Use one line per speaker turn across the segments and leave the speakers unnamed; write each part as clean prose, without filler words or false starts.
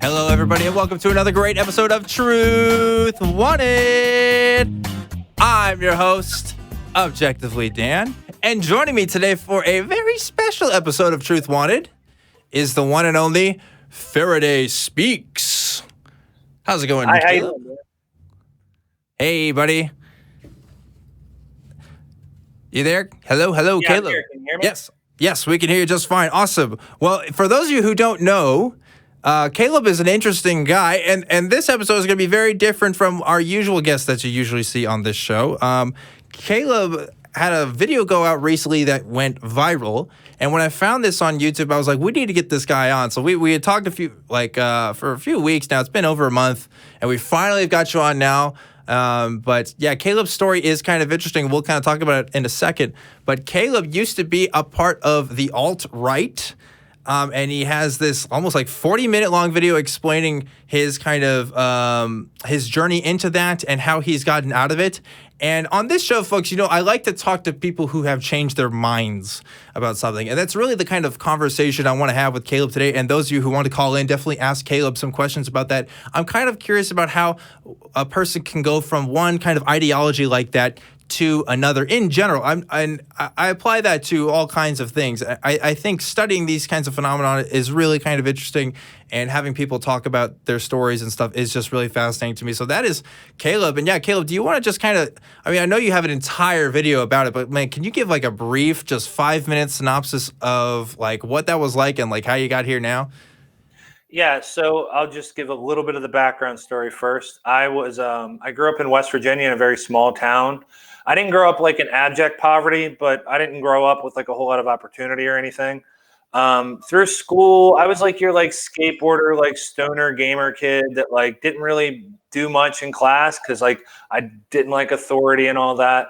Hello, everybody, and welcome to another great episode of Truth Wanted. I'm your host, Objectively Dan, and joining me today for a very special episode of Truth Wanted is the one and only Faraday Speaks. How's it going, Caleb? Hey, buddy. You there? Hello,
yeah,
Caleb.
I'm here. Can you hear me?
Yes, we can hear you just fine. Awesome. Well, for those of you who don't know, Caleb is an interesting guy, and this episode is going to be very different from our usual guests that you usually see on this show. Caleb had a video go out recently that went viral, and when I found this on YouTube, I was like, we need to get this guy on. So we had talked for a few weeks now. It's been over a month, and we finally got you on now. But yeah, Caleb's story is kind of interesting. We'll kind of talk about it in a second. But Caleb used to be a part of the alt-right. And he has this almost like 40-minute long video explaining his kind of his journey into that and how he's gotten out of it. And on this show, folks, you know, I like to talk to people who have changed their minds about something. And that's really the kind of conversation I want to have with Caleb today. And those of you who want to call in, definitely ask Caleb some questions about that. I'm kind of curious about how a person can go from one kind of ideology like that to another in general. I apply that to all kinds of things. I think studying these kinds of phenomena is really kind of interesting, and having people talk about their stories and stuff is just really fascinating to me. So that is Caleb. And yeah, Caleb, do you want to just kind of, I mean, I know you have an entire video about it, but man, can you give like a brief, just 5-minute synopsis of like what that was like and like how you got here now?
Yeah, so I'll just give a little bit of the background story first. I grew up in West Virginia in a very small town. I didn't grow up like in abject poverty, but I didn't grow up with like a whole lot of opportunity or anything. Through school, I was like your like skateboarder, like stoner gamer kid that like didn't really do much in class because like I didn't like authority and all that.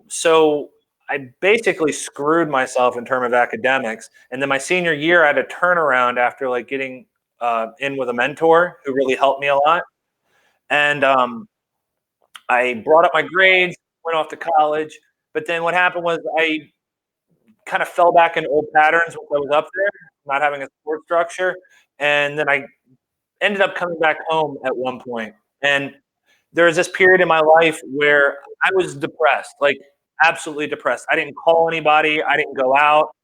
So I basically screwed myself in terms of academics. And then my senior year, I had a turnaround after like getting in with a mentor who really helped me a lot. And I brought up my grades, went off to college. But then what happened was I kind of fell back in old patterns once I was up there, not having a support structure. And then I ended up coming back home at one point. And there was this period in my life where I was depressed, like absolutely depressed. I didn't call anybody. I didn't go out.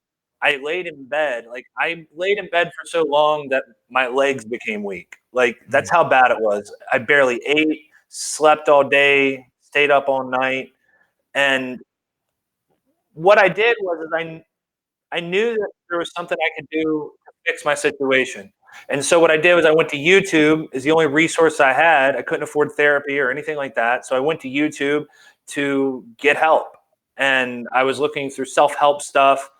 I laid in bed. Like I laid in bed for so long that my legs became weak. Like that's how bad it was. I barely ate, slept all day, stayed up all night. And what I did was I knew that there was something I could do to fix my situation. And so what I did was I went to YouTube is the only resource I had. I couldn't afford therapy or anything like that. So I went to YouTube to get help. And I was looking through self-help stuff.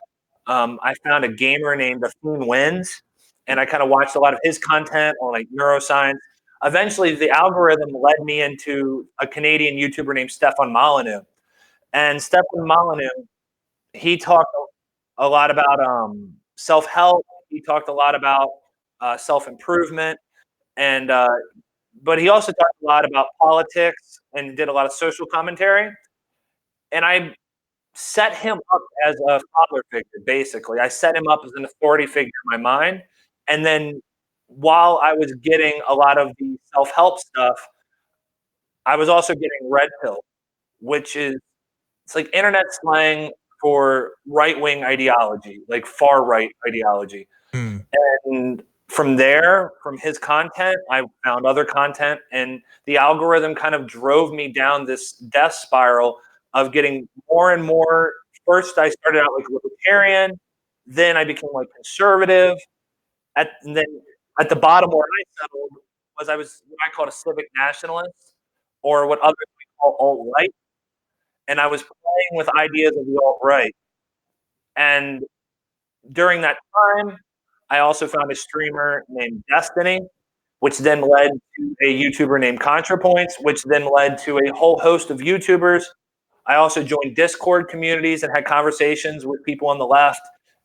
I found a gamer named Atheists Wins, and I kind of watched a lot of his content on like neuroscience. Eventually, the algorithm led me into a Canadian YouTuber named Stefan Molyneux. And Stefan Molyneux, he talked a lot about self-help. He talked a lot about self-improvement, and but he also talked a lot about politics and did a lot of social commentary. And I set him up as a father figure, basically. I set him up as an authority figure in my mind. And then while I was getting a lot of the self-help stuff, I was also getting red pill, which is it's like internet slang for right-wing ideology, like far-right ideology. And from there, from his content, I found other content, and the algorithm kind of drove me down this death spiral of getting more and more. First, I started out like libertarian, then I became like conservative. And then at the bottom where I settled was I was what I called a civic nationalist, or what others call alt-right. And I was playing with ideas of the alt-right. And during that time, I also found a streamer named Destiny, which then led to a YouTuber named ContraPoints, which then led to a whole host of YouTubers. I also joined Discord communities and had conversations with people on the left.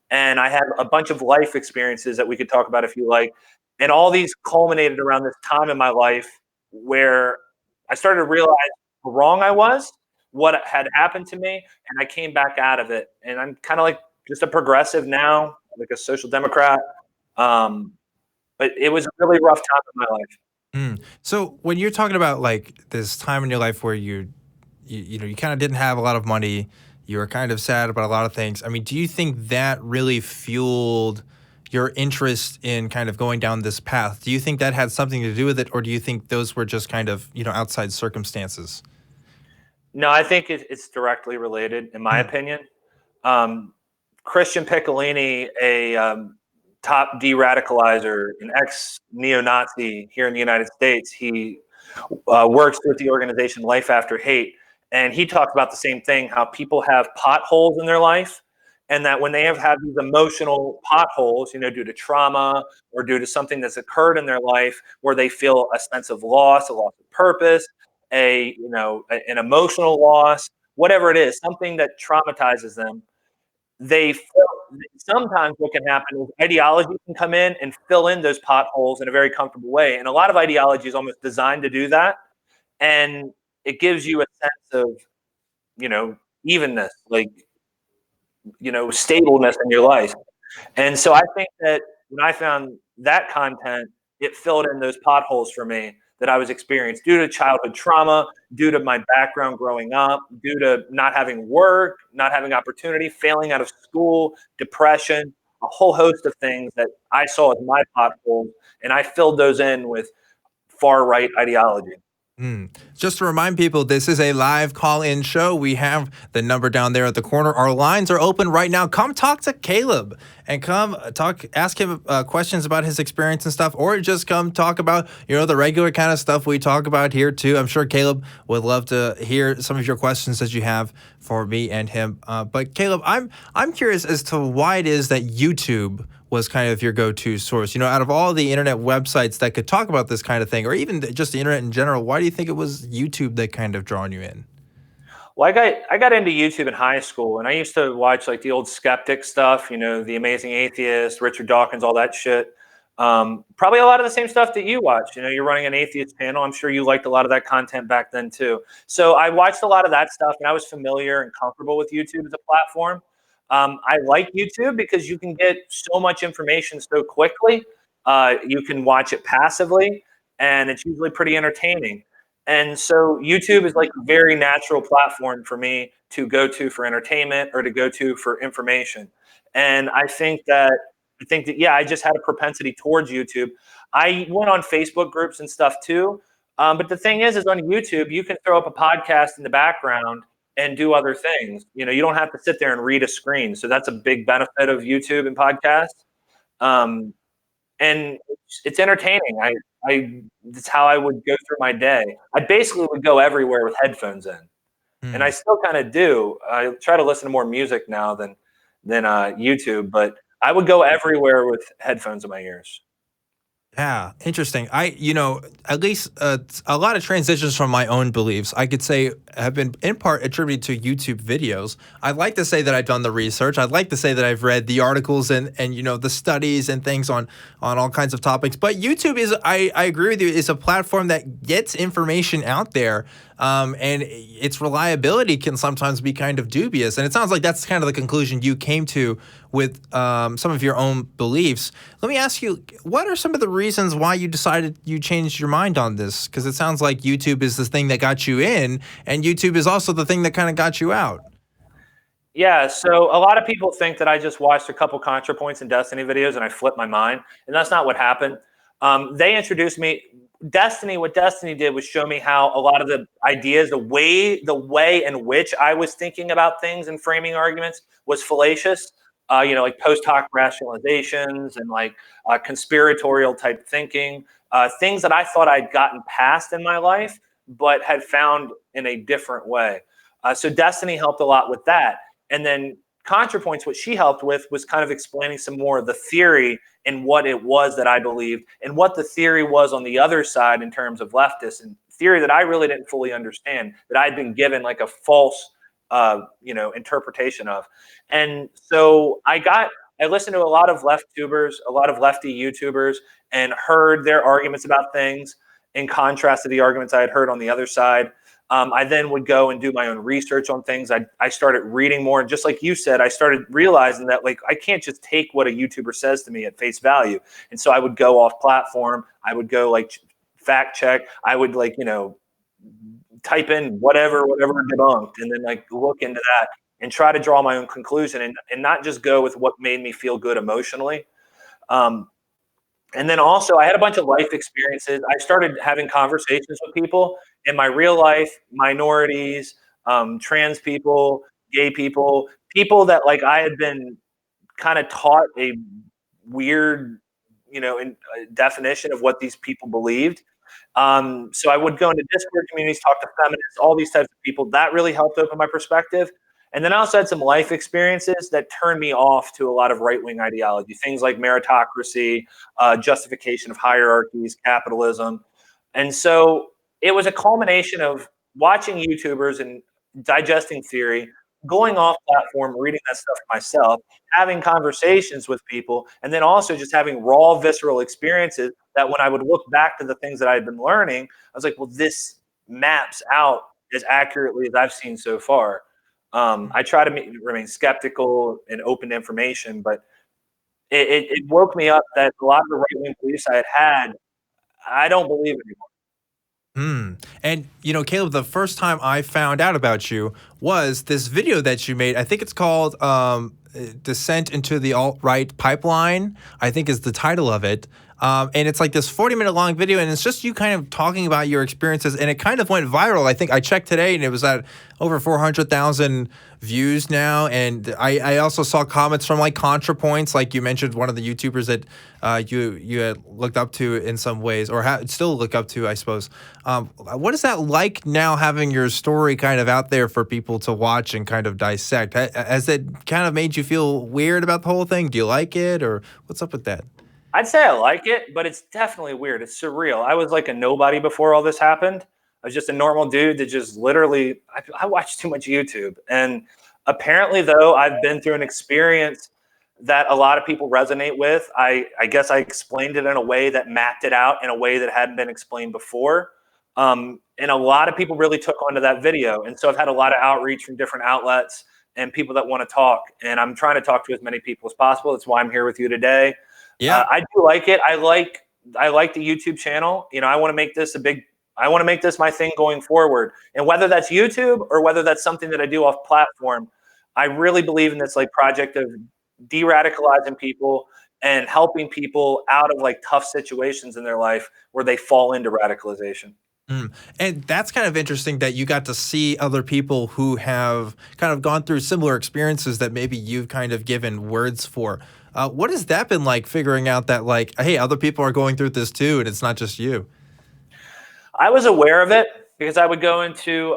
And I had a bunch of life experiences that we could talk about if you like. And all these culminated around this time in my life where I started to realize how wrong I was, what had happened to me, and I came back out of it. And I'm kind of like just a progressive now, like a social democrat. But it was a really rough time in my life.
So when you're talking about like this time in your life where you kind of didn't have a lot of money, you were kind of sad about a lot of things. I mean, do you think that really fueled your interest in kind of going down this path? Do you think that had something to do with it, or do you think those were just kind of outside circumstances?
No, I think it's directly related, in my
Mm,
opinion. Um, Christian Piccolini, a top de-radicalizer, an ex-neo-Nazi here in the United States, he works with the organization Life After Hate, and he talks about the same thing: how people have potholes in their life, and that when they have had these emotional potholes, due to trauma or due to something that's occurred in their life, where they feel a sense of loss, a loss of purpose, an emotional loss, whatever it is, something that traumatizes them. They feel, sometimes what can happen is ideology can come in and fill in those potholes in a very comfortable way, and a lot of ideology is almost designed to do that, and it gives you a sense of you know evenness, like stableness in your life. And so I think that when I found that content, it filled in those potholes for me that I was experienced due to childhood trauma, due to my background growing up, due to not having work, not having opportunity, failing out of school, depression, a whole host of things that I saw as my potholes, and I filled those in with far right ideology.
Just to remind people, this is a live call-in show. We have the number down there at the corner. Our lines are open right now. Come talk to Caleb and come ask him questions about his experience and stuff, or just come talk about the regular kind of stuff we talk about here too. I'm sure Caleb would love to hear some of your questions that you have for me and him. But Caleb, I'm curious as to why it is that YouTube was kind of your go-to source. Out of all the internet websites that could talk about this kind of thing, or even just the internet in general, why do you think it was YouTube that kind of drawn you in?
Well, I got into YouTube in high school, and I used to watch like the old skeptic stuff, the Amazing Atheist, Richard Dawkins, all that shit. Probably a lot of the same stuff that you watch. You're running an atheist channel. I'm sure you liked a lot of that content back then too. So I watched a lot of that stuff, and I was familiar and comfortable with YouTube as a platform. I like YouTube because you can get so much information so quickly. You can watch it passively, and it's usually pretty entertaining. And so YouTube is like a very natural platform for me to go to for entertainment or to go to for information. And I think that yeah, I just had a propensity towards YouTube. I went on Facebook groups and stuff too. But the thing is on YouTube, you can throw up a podcast in the background and do other things. You don't have to sit there and read a screen. So that's a big benefit of YouTube and podcasts. Um, and it's entertaining. I That's how I would go through my day. I basically would go everywhere with headphones in, and I
Hmm.
still kind of do. I try to listen to more music now than YouTube, but I would go everywhere with headphones in my ears.
Yeah, interesting. At least a lot of transitions from my own beliefs, I could say, have been in part attributed to YouTube videos. I'd like to say that I've done the research. I'd like to say that I've read the articles and the studies and things on all kinds of topics. But YouTube is, I agree with you, is a platform that gets information out there. And its reliability can sometimes be kind of dubious. And it sounds like that's kind of the conclusion you came to with some of your own beliefs. Let me ask you, what are some of the reasons why you changed your mind on this? Because it sounds like YouTube is the thing that got you in, and YouTube is also the thing that kind of got you out.
Yeah, so a lot of people think that I just watched a couple ContraPoints and Destiny videos and I flipped my mind, and that's not what happened. They introduced me. What Destiny did was show me how a lot of the ideas, the way in which I was thinking about things and framing arguments was fallacious. Like post hoc rationalizations and like conspiratorial type thinking, things that I thought I'd gotten past in my life, but had found in a different way. So Destiny helped a lot with that. And then ContraPoints, what she helped with was kind of explaining some more of the theory and what it was that I believed and what the theory was on the other side in terms of leftists and theory that I really didn't fully understand, that I'd been given like a false, interpretation of. And so I listened to a lot of left tubers, a lot of lefty YouTubers, and heard their arguments about things in contrast to the arguments I had heard on the other side. I then would go and do my own research on things. I started reading more. And just like you said, I started realizing that like I can't just take what a YouTuber says to me at face value. And so I would go off platform. I would go like fact check. I would like, type in whatever debunked, and then like look into that and try to draw my own conclusion and not just go with what made me feel good emotionally. And then also I had a bunch of life experiences. I started having conversations with people in my real life, minorities, trans people, gay people, people that like I had been kind of taught a weird, definition of what these people believed. So I would go into Discord communities, talk to feminists, all these types of people. That really helped open my perspective. And then I also had some life experiences that turned me off to a lot of right-wing ideology, things like meritocracy, justification of hierarchies, capitalism. And so it was a culmination of watching YouTubers and digesting theory, going off platform, reading that stuff myself, having conversations with people, and then also just having raw, visceral experiences that when I would look back to the things that I had been learning, I was like, well, this maps out as accurately as I've seen so far. I try to remain skeptical and open to information, but it woke me up that a lot of the right-wing beliefs I had, I don't believe anymore.
And, Caleb, the first time I found out about you was this video that you made. I think it's called Descent into the Alt-Right Pipeline, I think is the title of it. And it's like this 40-minute long video, and it's just you kind of talking about your experiences, and it kind of went viral. I think I checked today, and it was at over 400,000 views now. And I also saw comments from like ContraPoints, like you mentioned, one of the YouTubers that you had looked up to in some ways, or still look up to, I suppose. What is that like now, having your story kind of out there for people to watch and kind of dissect? Has it kind of made you feel weird about the whole thing? Do you like it, or what's up with that?
I'd say I like it, but it's definitely weird. It's surreal. I was like a nobody before all this happened. I was just a normal dude that just literally, I watched too much YouTube. And apparently, though, I've been through an experience that a lot of people resonate with. I guess I explained it in a way that mapped it out in a way that hadn't been explained before. And a lot of people really took onto that video. And so I've had a lot of outreach from different outlets and people that want to talk. And I'm trying to talk to as many people as possible. That's why I'm here with you today.
Yeah,
I do like it. I like the YouTube channel. I want to make this my thing going forward. And whether that's YouTube or whether that's something that I do off platform, I really believe in this like project of de-radicalizing people and helping people out of like tough situations in their life where they fall into radicalization.
And that's kind of interesting that you got to see other people who have kind of gone through similar experiences that maybe you've kind of given words for. What has that been like, figuring out that like, hey, other people are going through this too, and it's not just you?
I was aware of it because I would go into,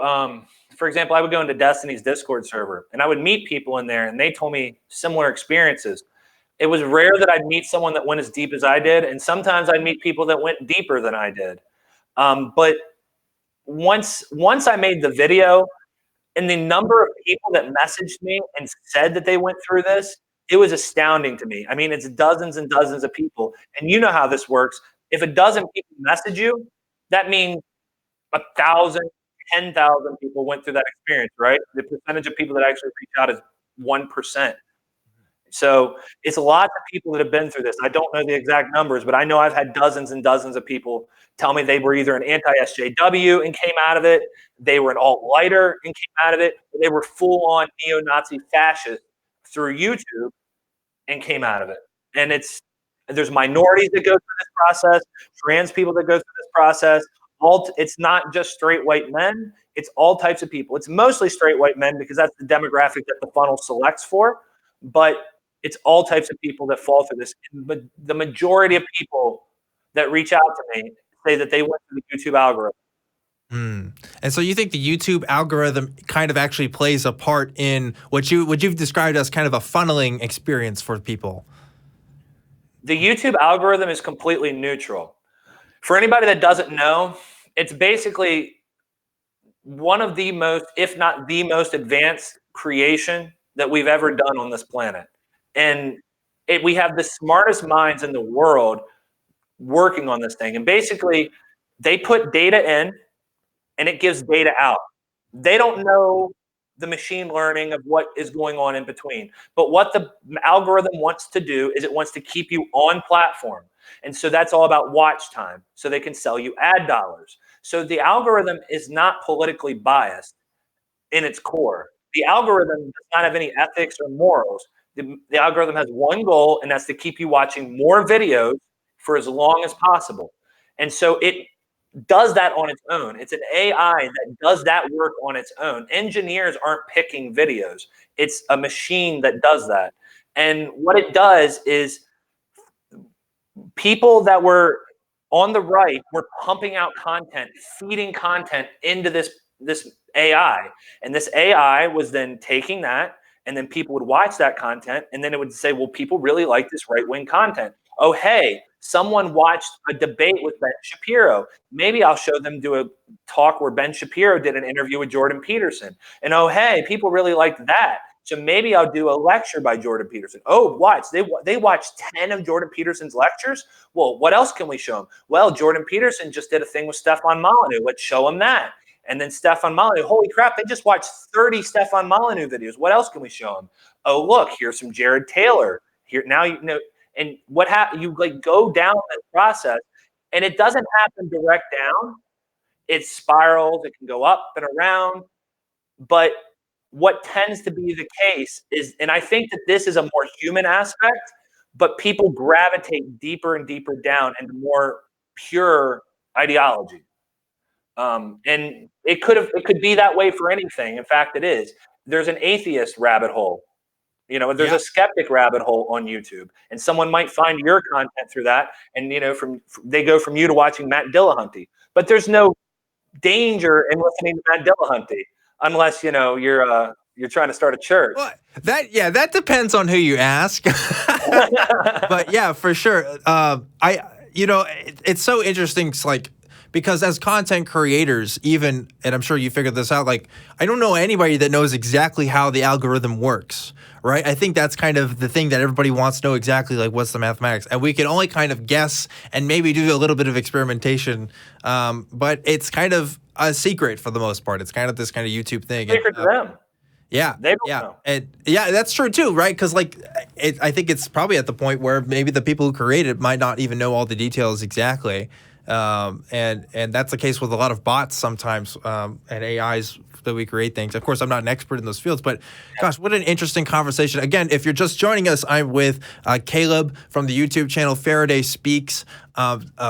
for example, I would go into Destiny's Discord server and I would meet people in there and they told me similar experiences. It was rare that I'd meet someone that went as deep as I did. And sometimes I'd meet people that went deeper than I did. But once I made the video and the number of people that messaged me and said that they went through this, it was astounding to me. I mean, it's dozens and dozens of people. And you know how this works. If a dozen people message you, that means 1,000, 10,000 people went through that experience, right? The percentage of people that actually reach out is 1%. So it's lots of people that have been through this. I don't know the exact numbers, but I know I've had dozens and dozens of people tell me they were either an anti-SJW and came out of it, they were an alt-lighter and came out of it, or they were full-on neo-Nazi fascist through YouTube and came out of it. And there's minorities that go through this process, trans people that go through this process. It's not just straight white men, it's all types of people. It's mostly straight white men because that's the demographic that the funnel selects for, but it's all types of people that fall through this. But the majority of people that reach out to me say that they went through the YouTube algorithm.
And so you think the YouTube algorithm kind of actually plays a part in what you've described as kind of a funneling experience for people?
The YouTube algorithm is completely neutral. For anybody that doesn't know, it's basically one of the most, if not the most advanced creation that we've ever done on this planet. And we have the smartest minds in the world working on this thing. And basically, they put data in, and it gives data out. They don't know the machine learning of what is going on in between. But what the algorithm wants to do is it wants to keep you on platform. And so that's all about watch time. So they can sell you ad dollars. So the algorithm is not politically biased in its core. The algorithm does not have any ethics or morals. The algorithm has one goal, and that's to keep you watching more videos for as long as possible. And so it does that on its own. It's an AI that does that work on its own. Engineers aren't picking videos. It's a machine that does that. And what it does is people that were on the right were pumping out content, feeding content into this AI. And this AI was then taking that, and then people would watch that content, and then it would say, well, people really like this right-wing content. Oh, hey, someone watched a debate with Ben Shapiro. Maybe I'll show them do a talk where Ben Shapiro did an interview with Jordan Peterson. And oh, hey, people really liked that. So maybe I'll do a lecture by Jordan Peterson. Oh, watch. They watched 10 of Jordan Peterson's lectures. Well, what else can we show them? Well, Jordan Peterson just did a thing with Stefan Molyneux. Let's show them that. And then Stefan Molyneux, holy crap, they just watched 30 Stefan Molyneux videos. What else can we show them? Oh, look, here's some Jared Taylor. Here now, you know, and what happens? You like go down that process, and it doesn't happen direct down. It spirals. It can go up and around, but what tends to be the case is, and I think that this is a more human aspect, but people gravitate deeper and deeper down into more pure ideology. And it could be that way for anything. In fact, it is. There's an atheist rabbit hole. You know, there's a skeptic rabbit hole on YouTube, and someone might find your content through that. And you know, they go from you to watching Matt Dillahunty, but there's no danger in listening to Matt Dillahunty unless you know you're trying to start a church.
Well, that depends on who you ask. But yeah, for sure. It's so interesting. It's like, because as content creators, even, and I'm sure you figured this out, like, I don't know anybody that knows exactly how the algorithm works, right? I think that's kind of the thing that everybody wants to know, exactly, like, what's the mathematics? And we can only kind of guess and maybe do a little bit of experimentation, but it's kind of a secret for the most part. It's kind of this kind of YouTube thing.
Secret to them.
Yeah,
they don't know.
And yeah, that's true too, right? Because like, I think it's probably at the point where maybe the people who create it might not even know all the details exactly. And that's the case with a lot of bots sometimes, and AIs that we create things. Of course, I'm not an expert in those fields, but gosh, what an interesting conversation. Again, if you're just joining us, I'm with Caleb from the YouTube channel Faraday Speaks.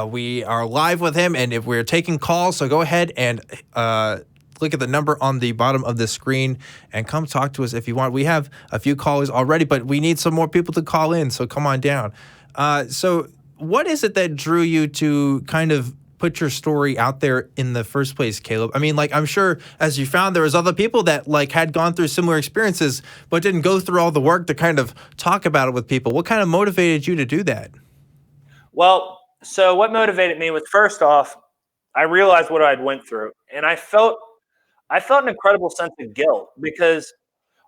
We are live with him, and if we're taking calls, so go ahead and click at the number on the bottom of the screen and come talk to us if you want. We have a few callers already, but we need some more people to call in, so come on down. So what is it that drew you to kind of put your story out there in the first place, Caleb? I mean, like, I'm sure as you found, there was other people that like had gone through similar experiences, but didn't go through all the work to kind of talk about it with people. What kind of motivated you to do that?
Well, so what motivated me was, first off, I realized what I'd went through, and I felt an incredible sense of guilt, because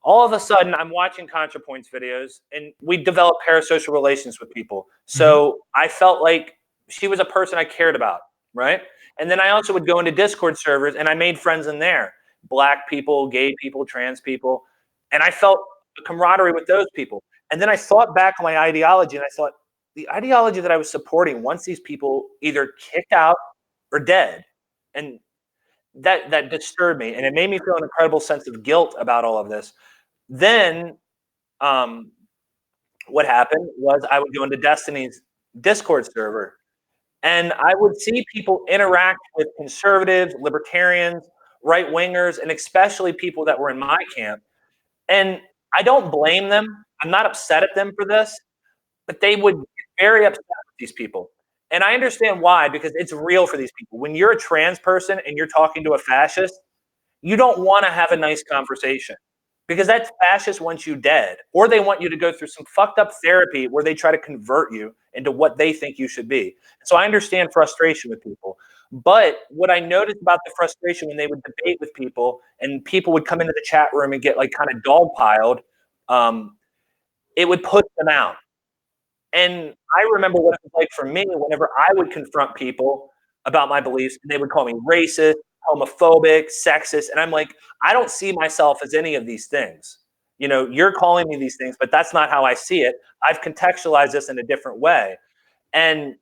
all of a sudden I'm watching ContraPoints videos, and we develop parasocial relations with people. So I felt like she was a person I cared about, right? And then I also would go into Discord servers, and I made friends in there, Black people, gay people, trans people, and I felt a camaraderie with those people. And then I thought back on my ideology, and I thought, the ideology that I was supporting wants these people either kicked out or dead. And that disturbed me, and it made me feel an incredible sense of guilt about all of this. Then what happened was I would go into Destiny's Discord server, and I would see people interact with conservatives, libertarians, right-wingers, and especially people that were in my camp. And I don't blame them. I'm not upset at them for this, but they would get very upset with these people. And I understand why, because it's real for these people. When you're a trans person and you're talking to a fascist, you don't want to have a nice conversation, because that fascist wants you dead, or they want you to go through some fucked up therapy where they try to convert you into what they think you should be. So I understand frustration with people. But what I noticed about the frustration when they would debate with people, and people would come into the chat room and get like kind of dogpiled, it would put them out. And I remember what it was like for me whenever I would confront people about my beliefs, and they would call me racist. homophobic, sexist. And I'm like, I don't see myself as any of these things. You know, you're calling me these things, but that's not how I see it. I've contextualized this in a different way. And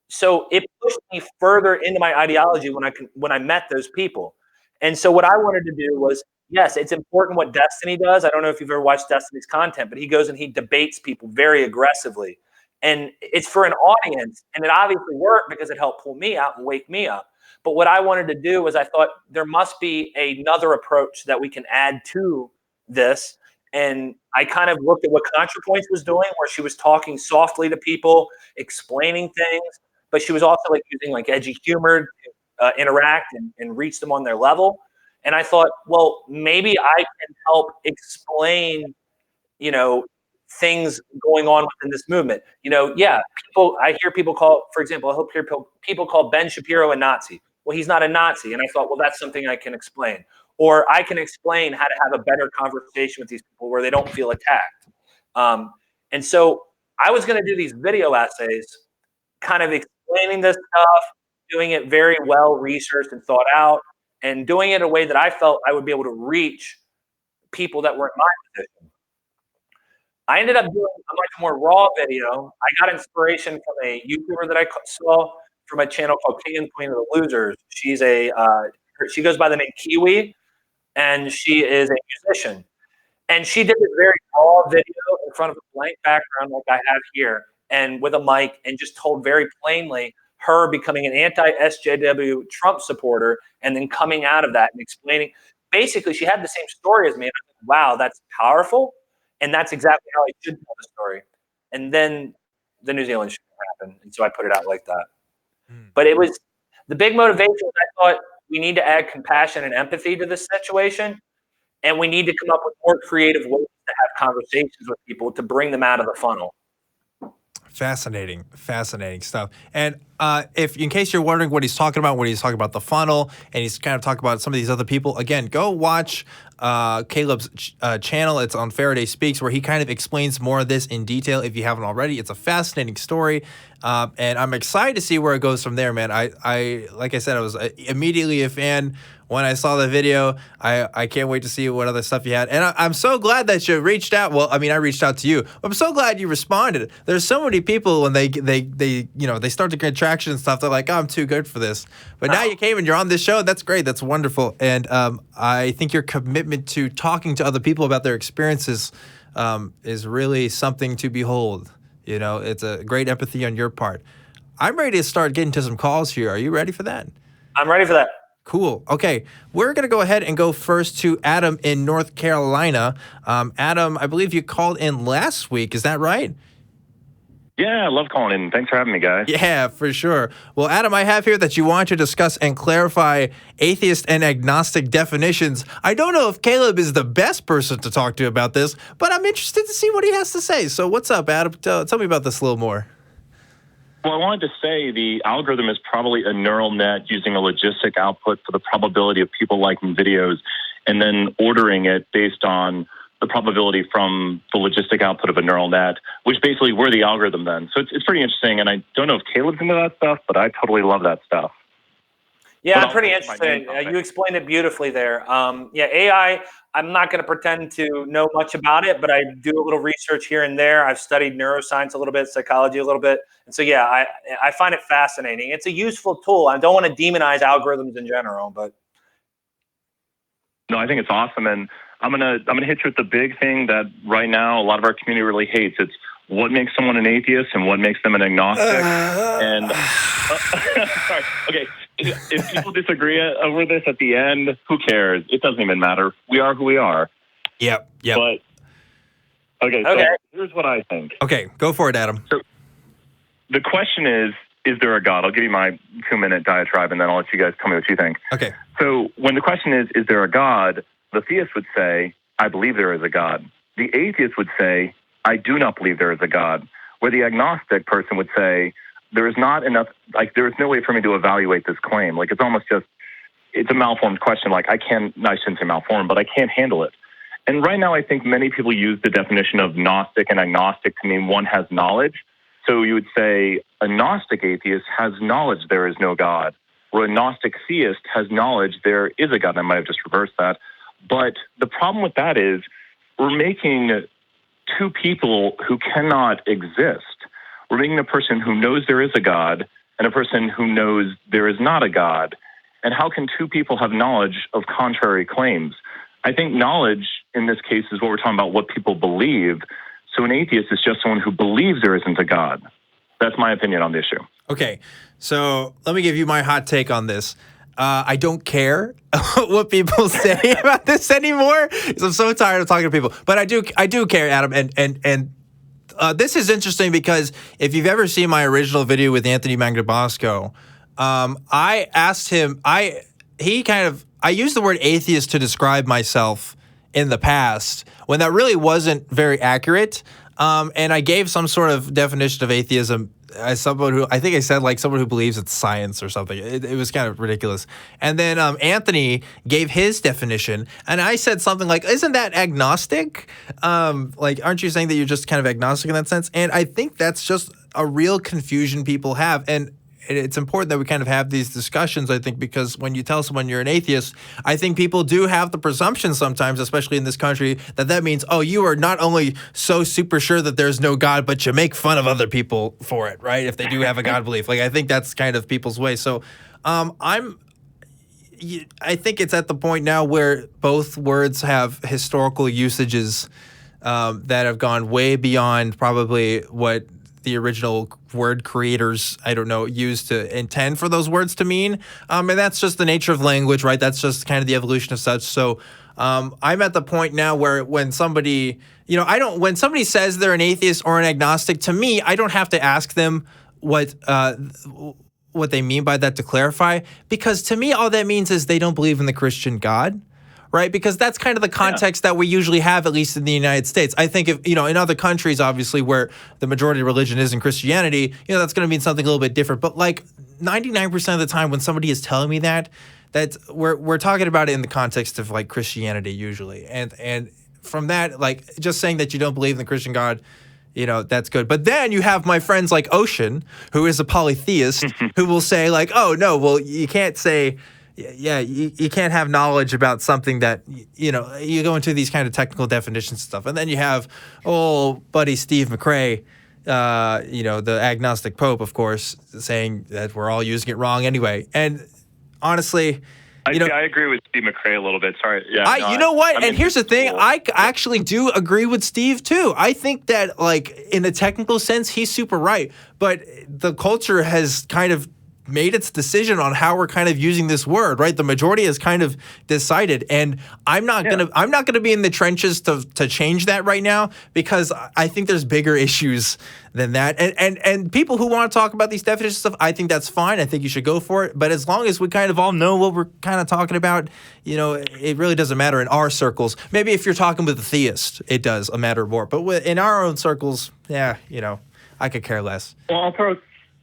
so it pushed me further into my ideology when I met those people. And so what I wanted to do was, yes, it's important what Destiny does. I don't know if you've ever watched Destiny's content, but he goes and he debates people very aggressively. And it's for an audience, and it obviously worked because it helped pull me out and wake me up. But what I wanted to do was I thought there must be another approach that we can add to this. And I kind of looked at what ContraPoints was doing, where she was talking softly to people, explaining things, but she was also like using like edgy humor to interact and reach them on their level. And I thought, well, maybe I can help explain, you know, things going on within this movement. You know, yeah, I hear people call, for example, I hear people call Ben Shapiro a Nazi. Well, he's not a Nazi. And I thought, well, that's something I can explain. Or I can explain how to have a better conversation with these people where they don't feel attacked. And so I was going to do these video essays, kind of explaining this stuff, doing it very well researched and thought out, and doing it in a way that I felt I would be able to reach people that were in my position. I ended up doing a much more raw video. I got inspiration from a YouTuber that I saw from a channel called King and Queen of the Losers. She goes by the name Kiwi, and she is a musician. And she did this very raw video in front of a blank background like I have here, and with a mic, and just told very plainly her becoming an anti-SJW Trump supporter and then coming out of that and explaining. Basically, she had the same story as me. And I was like, wow, that's powerful. And that's exactly how I should tell the story. And then the New Zealand shooting happened. And so I put it out like that. But it was the big motivation. I thought we need to add compassion and empathy to this situation. And we need to come up with more creative ways to have conversations with people to bring them out of the funnel.
Fascinating stuff. And if, in case you're wondering what he's talking about when he's talking about the funnel, and he's kind of talking about some of these other people, again, go watch Caleb's channel. It's on Faraday Speaks, where he kind of explains more of this in detail if you haven't already. It's a fascinating story, and I'm excited to see where it goes from there, man. I like I said, I was immediately a fan when I saw the video. I can't wait to see what other stuff you had. And I'm so glad that you reached out. Well, I mean, I reached out to you. I'm so glad you responded. There's so many people when they start to get traction and stuff, they're like, oh, I'm too good for this. But now you came and you're on this show. That's great. That's wonderful. And I think your commitment to talking to other people about their experiences is really something to behold. You know, it's a great empathy on your part. I'm ready to start getting to some calls here. Are you ready for that?
I'm ready for that.
Cool. Okay. We're going to go ahead and go first to Adam in North Carolina. Adam, I believe you called in last week. Is that right?
Yeah, I love calling in. Thanks for having me, guys.
Yeah, for sure. Well, Adam, I have here that you want to discuss and clarify atheist and agnostic definitions. I don't know if Caleb is the best person to talk to about this, but I'm interested to see what he has to say. So what's up, Adam? Tell me about this a little more.
Well, I wanted to say the algorithm is probably a neural net using a logistic output for the probability of people liking videos and then ordering it based on the probability from the logistic output of a neural net, which basically we're the algorithm then. So it's pretty interesting. And I don't know if Caleb's into that stuff, but I totally love that stuff.
Yeah, I'm pretty interested. You explained it beautifully there. Yeah, AI, I'm not going to pretend to know much about it, but I do a little research here and there. I've studied neuroscience a little bit, psychology a little bit. And so, yeah, I find it fascinating. It's a useful tool. I don't want to demonize algorithms in general, but.
No, I think it's awesome. And I'm gonna hit you with the big thing that right now a lot of our community really hates. It's what makes someone an atheist and what makes them an agnostic. And sorry, okay. If people disagree over this at the end, who cares? It doesn't even matter. We are who we are.
Yep.
But okay. So here's what I think.
Okay, go for it, Adam.
So the question is there a God? I'll give you my 2-minute diatribe, and then I'll let you guys tell me what you think.
Okay.
So when the question is there a God? The theist would say, I believe there is a God. The atheist would say, I do not believe there is a God. Where the agnostic person would say, there is not enough, like, there is no way for me to evaluate this claim. Like, it's almost just, it's a malformed question. Like, I shouldn't say malformed, but I can't handle it. And right now, I think many people use the definition of Gnostic and agnostic to mean one has knowledge. So you would say a Gnostic atheist has knowledge there is no God. where a Gnostic theist has knowledge there is a God. I might have just reversed that. But the problem with that is we're making two people who cannot exist. We're making a person who knows there is a God and a person who knows there is not a God. And how can two people have knowledge of contrary claims? I think knowledge in this case is what we're talking about, what people believe. So an atheist is just someone who believes there isn't a God. That's my opinion on the issue.
Okay, so let me give you my hot take on this. I don't care what people say about this anymore because I'm so tired of talking to people. But I do care, Adam. And this is interesting because if you've ever seen my original video with Anthony Magnabosco, I asked him. I used the word atheist to describe myself in the past when that really wasn't very accurate. And I gave some sort of definition of atheism as someone who, I think I said like someone who believes it's science or something. It was kind of ridiculous. And then Anthony gave his definition, and I said something like, isn't that agnostic? Like, aren't you saying that you're just kind of agnostic in that sense? And I think that's just a real confusion people have. And it's important that we kind of have these discussions, I think, because when you tell someone you're an atheist, I think people do have the presumption sometimes, especially in this country, that means, oh, you are not only so super sure that there's no God, but you make fun of other people for it, right? If they do have a God belief. Like, I think that's kind of people's way. So I think it's at the point now where both words have historical usages that have gone way beyond probably what the original word creators, I don't know, used to intend for those words to mean. And that's just the nature of language, right? That's just kind of the evolution of such. So I'm at the point now where when somebody, when somebody says they're an atheist or an agnostic, to me, I don't have to ask them what they mean by that to clarify, because to me, all that means is they don't believe in the Christian God. Right, because that's kind of the context that we usually have, at least in the United States. I think if, in other countries, obviously, where the majority of religion isn't Christianity, that's going to mean something a little bit different. But like 99% of the time when somebody is telling me that we're talking about it in the context of like Christianity usually. And from that, like just saying that you don't believe in the Christian God, that's good. But then you have my friends like Ocean, who is a polytheist, who will say like, oh, no, well, you can't say... Yeah, you can't have knowledge about something that, you go into these kind of technical definitions and stuff. And then you have old buddy Steve McRae, the agnostic pope, of course, saying that we're all using it wrong anyway. And honestly...
I agree with Steve McRae a little bit. Sorry. Yeah.
You know what? And here's the thing. I actually do agree with Steve, too. I think that, like, in a technical sense, he's super right. But the culture has kind of made its decision on how we're kind of using this word, right? The majority has kind of decided, and I'm not gonna be in the trenches to change that right now, because I think there's bigger issues than that. And people who want to talk about these definitions stuff, I think that's fine. I think you should go for it. But as long as we kind of all know what we're kind of talking about, it really doesn't matter in our circles. Maybe if you're talking with a theist, it does matter more. But in our own circles, I could care less.
Well,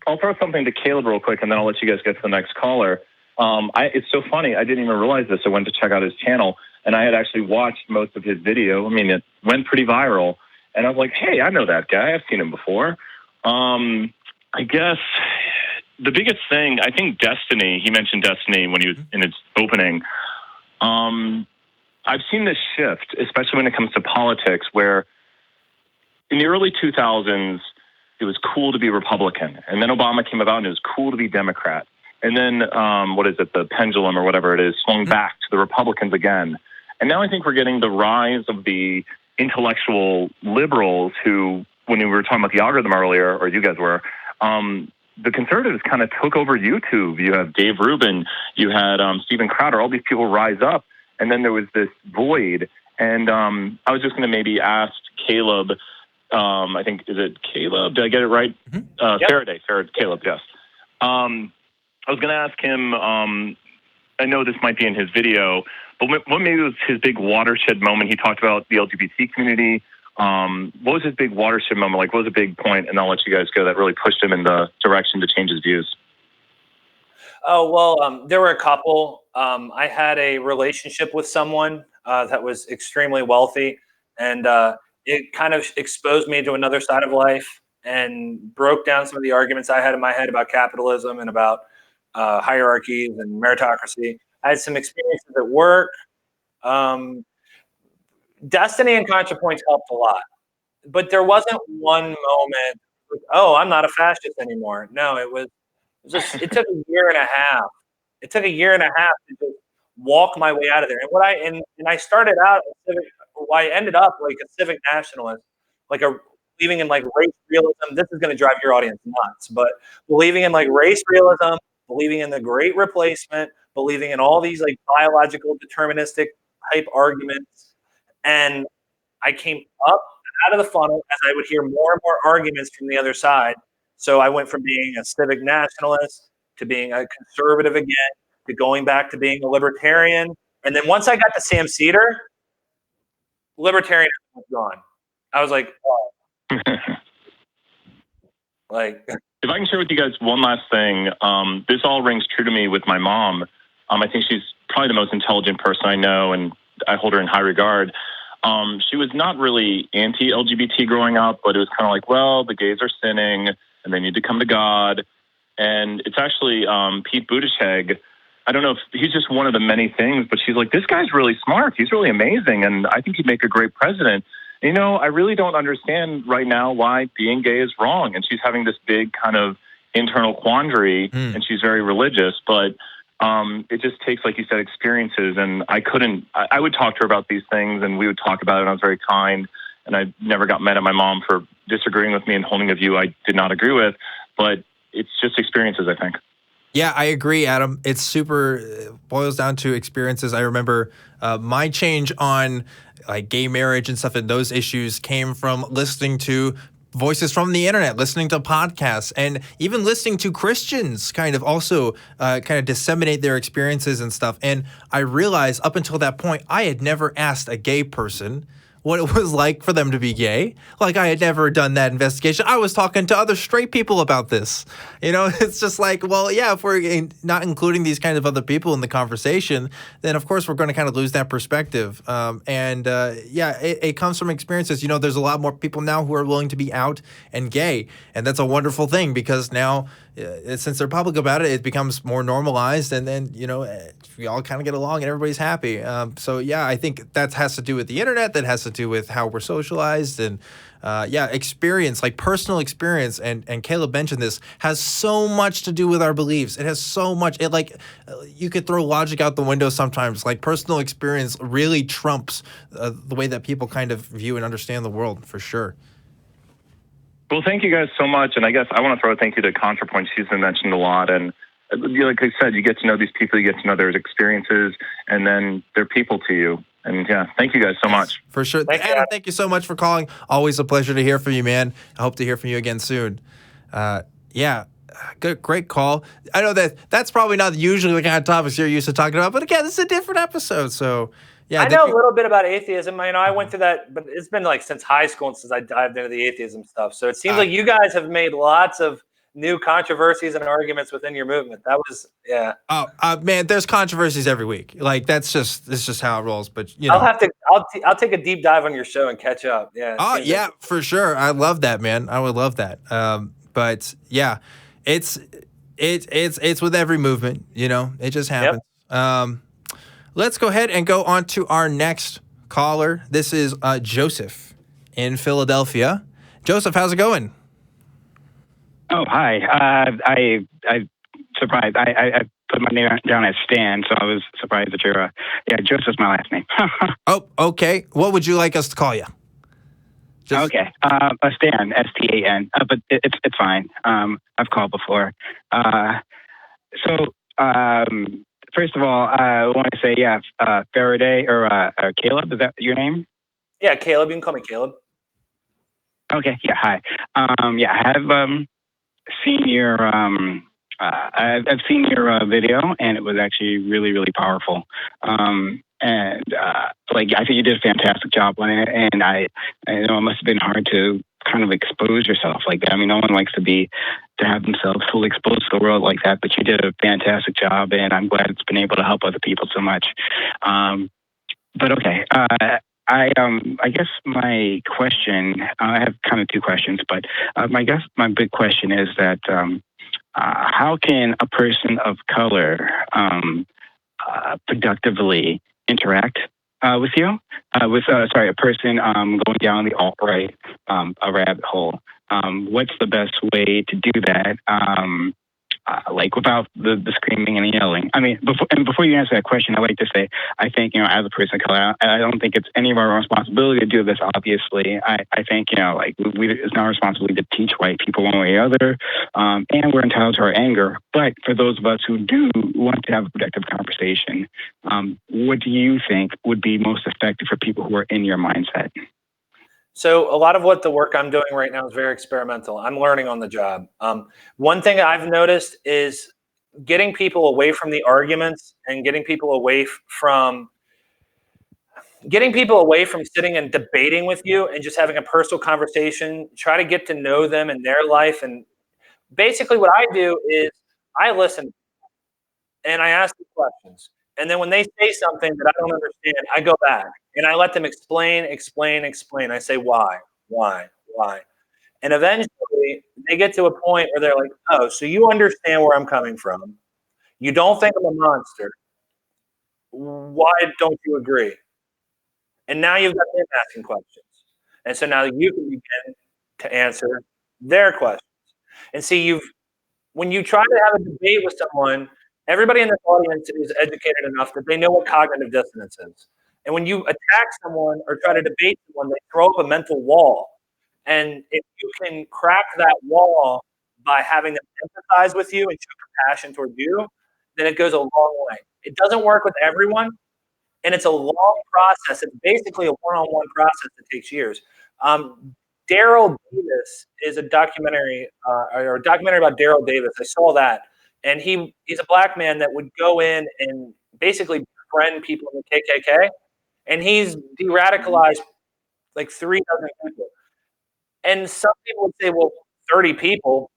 I'll throw something to Caleb real quick, and then I'll let you guys get to the next caller. It's so funny. I didn't even realize this. I went to check out his channel, and I had actually watched most of his video. I mean, it went pretty viral. And I was like, hey, I know that guy. I've seen him before. I guess the biggest thing, I think Destiny, he mentioned Destiny when he was in its opening. I've seen this shift, especially when it comes to politics, where in the early 2000s, it was cool to be Republican. And then Obama came about and it was cool to be Democrat. And then, the pendulum or whatever it is, swung back to the Republicans again. And now I think we're getting the rise of the intellectual liberals who, when we were talking about the algorithm earlier, or you guys were, the conservatives kind of took over YouTube. You have Dave Rubin, you had Steven Crowder, all these people rise up. And then there was this void. And I was just going to maybe ask Caleb, I think, is it Caleb? Did I get it right? Yep. Faraday, Caleb, yes. I was going to ask him, I know this might be in his video, but what maybe was his big watershed moment? He talked about the LGBT community. What was his big watershed moment? Like, what was a big point? And I'll let you guys go that really pushed him in the direction to change his views.
Oh, well, there were a couple. I had a relationship with someone that was extremely wealthy, and it kind of exposed me to another side of life and broke down some of the arguments I had in my head about capitalism and about hierarchies and meritocracy. I had some experiences at work. Destiny and ContraPoints helped a lot, but there wasn't one moment. Oh, I'm not a fascist anymore. No, it was just. It took a year and a half. It took a year and a half to just walk my way out of there. And I started out I ended up like a civic nationalist, like believing in like race realism. This is going to drive your audience nuts, but believing in like race realism, believing in the Great Replacement, believing in all these like biological deterministic type arguments, and I came up out of the funnel as I would hear more and more arguments from the other side. So I went from being a civic nationalist to being a conservative again, to going back to being a libertarian. And then once I got to Sam Cedar, libertarianism was gone. I was like, oh. Like,
if I can share with you guys one last thing, this all rings true to me with my mom. I think she's probably the most intelligent person I know, and I hold her in high regard. She was not really anti-LGBT growing up, but it was kind of like, well, the gays are sinning and they need to come to God. And it's actually Pete Buttigieg. I don't know if he's just one of the many things, but she's like, this guy's really smart. He's really amazing. And I think he'd make a great president. You know, I really don't understand right now why being gay is wrong. And she's having this big kind of internal quandary, and she's very religious, but it just takes, like you said, experiences. And I would talk to her about these things and we would talk about it. And I was very kind, and I never got mad at my mom for disagreeing with me and holding a view I did not agree with, but it's just experiences, I think.
Yeah, I agree, Adam. It's super boils down to experiences. I remember my change on like gay marriage and stuff, and those issues came from listening to voices from the internet, listening to podcasts, and even listening to Christians kind of also kind of disseminate their experiences and stuff. And I realized up until that point, I had never asked a gay person what it was like for them to be gay. Like, I had never done that investigation. I was talking to other straight people about this. You know, it's just like, well, yeah, if we're not including these kind of other people in the conversation, then of course we're going to kind of lose that perspective. Yeah, it comes from experiences. You know, there's a lot more people now who are willing to be out and gay. And that's a wonderful thing, because now, since they're public about it, it becomes more normalized, and then, you know, we all kind of get along and everybody's happy. So yeah, I think that has to do with the internet. That has to do with how we're socialized, and experience, like personal experience. And Caleb mentioned this, has so much to do with our beliefs. It has so much. You could throw logic out the window sometimes. Like, personal experience really trumps the way that people kind of view and understand the world, for sure.
Well, thank you guys so much. And I guess I want to throw a thank you to ContraPoints. She's been mentioned a lot. And like I said, you get to know these people, you get to know their experiences, and then they're people to you. And yeah, thank you guys so much.
For sure. Adam, thank you so much for calling. Always a pleasure to hear from you, man. I hope to hear from you again soon. Yeah, good, great call. I know that's probably not usually the kind of topics you're used to talking about, but again, this is a different episode. So yeah,
I know a little bit about atheism. You know, I went through that, but it's been like since high school and since I dived into the atheism stuff. So it seems like you guys have made lots of new controversies and arguments within your movement. That was, yeah.
Oh, man, there's controversies every week. Like, it's just how it rolls. But you know,
I'll take a deep dive on your show and catch up. Yeah.
Oh yeah, for sure. I love that, man. I would love that. But yeah, it's with every movement. You know, it just happens. Yep. Let's go ahead and go on to our next caller. This is Joseph in Philadelphia. Joseph, how's it going?
Oh, hi. I surprised. I put my name down as Stan, so I was surprised that you're Joseph's my last name.
Oh, okay. What would you like us to call you?
Okay. Stan, S-T-A-N. But it's fine. I've called before. First of all, I want to say, Faraday or Caleb, is that your name?
Yeah, Caleb. You can call me Caleb.
Okay. Yeah. Hi. I have seen your I've seen your video, and it was actually really, really powerful. I think you did a fantastic job on it, and I know it must have been hard to kind of expose yourself like that. I mean, no one likes to have themselves fully exposed to the world like that, but you did a fantastic job, and I'm glad it's been able to help other people so much. But okay, I guess my question, I have kind of two questions, but my big question is that how can a person of color productively interact with you? A person going down the alt-right a rabbit hole. What's the best way to do that? Like without the screaming and yelling. I mean, before you answer that question, I'd like to say, I think, as a person of color, I don't think it's any of our responsibility to do this, obviously. I think, like, it's not our responsibility to teach white people one way or the other, and we're entitled to our anger. But for those of us who do want to have a productive conversation, what do you think would be most effective for people who are in your mindset?
So a lot of what the work I'm doing right now is very experimental. I'm learning on the job. One thing I've noticed is getting people away from the arguments and getting people away from sitting and debating with you and just having a personal conversation. Try to get to know them and their life. And basically what I do is I listen and I ask them questions. And then when they say something that I don't understand, I go back and I let them explain. I say, why? And eventually they get to a point where they're like, oh, so you understand where I'm coming from. You don't think I'm a monster. Why don't you agree? And now you've got them asking questions. And so now you can begin to answer their questions. And see, when you try to have a debate with someone, everybody in this audience is educated enough that they know what cognitive dissonance is. And when you attack someone or try to debate someone, they throw up a mental wall. And if you can crack that wall by having them empathize with you and show compassion toward you, then it goes a long way. It doesn't work with everyone, and it's a long process. It's basically a one-on-one process that takes years. Daryl Davis is a documentary, or a documentary about Daryl Davis. I saw that, and he's a black man that would go in and basically befriend people in the KKK, and he's de-radicalized like 3 dozen people. And some people would say, well, 30 people,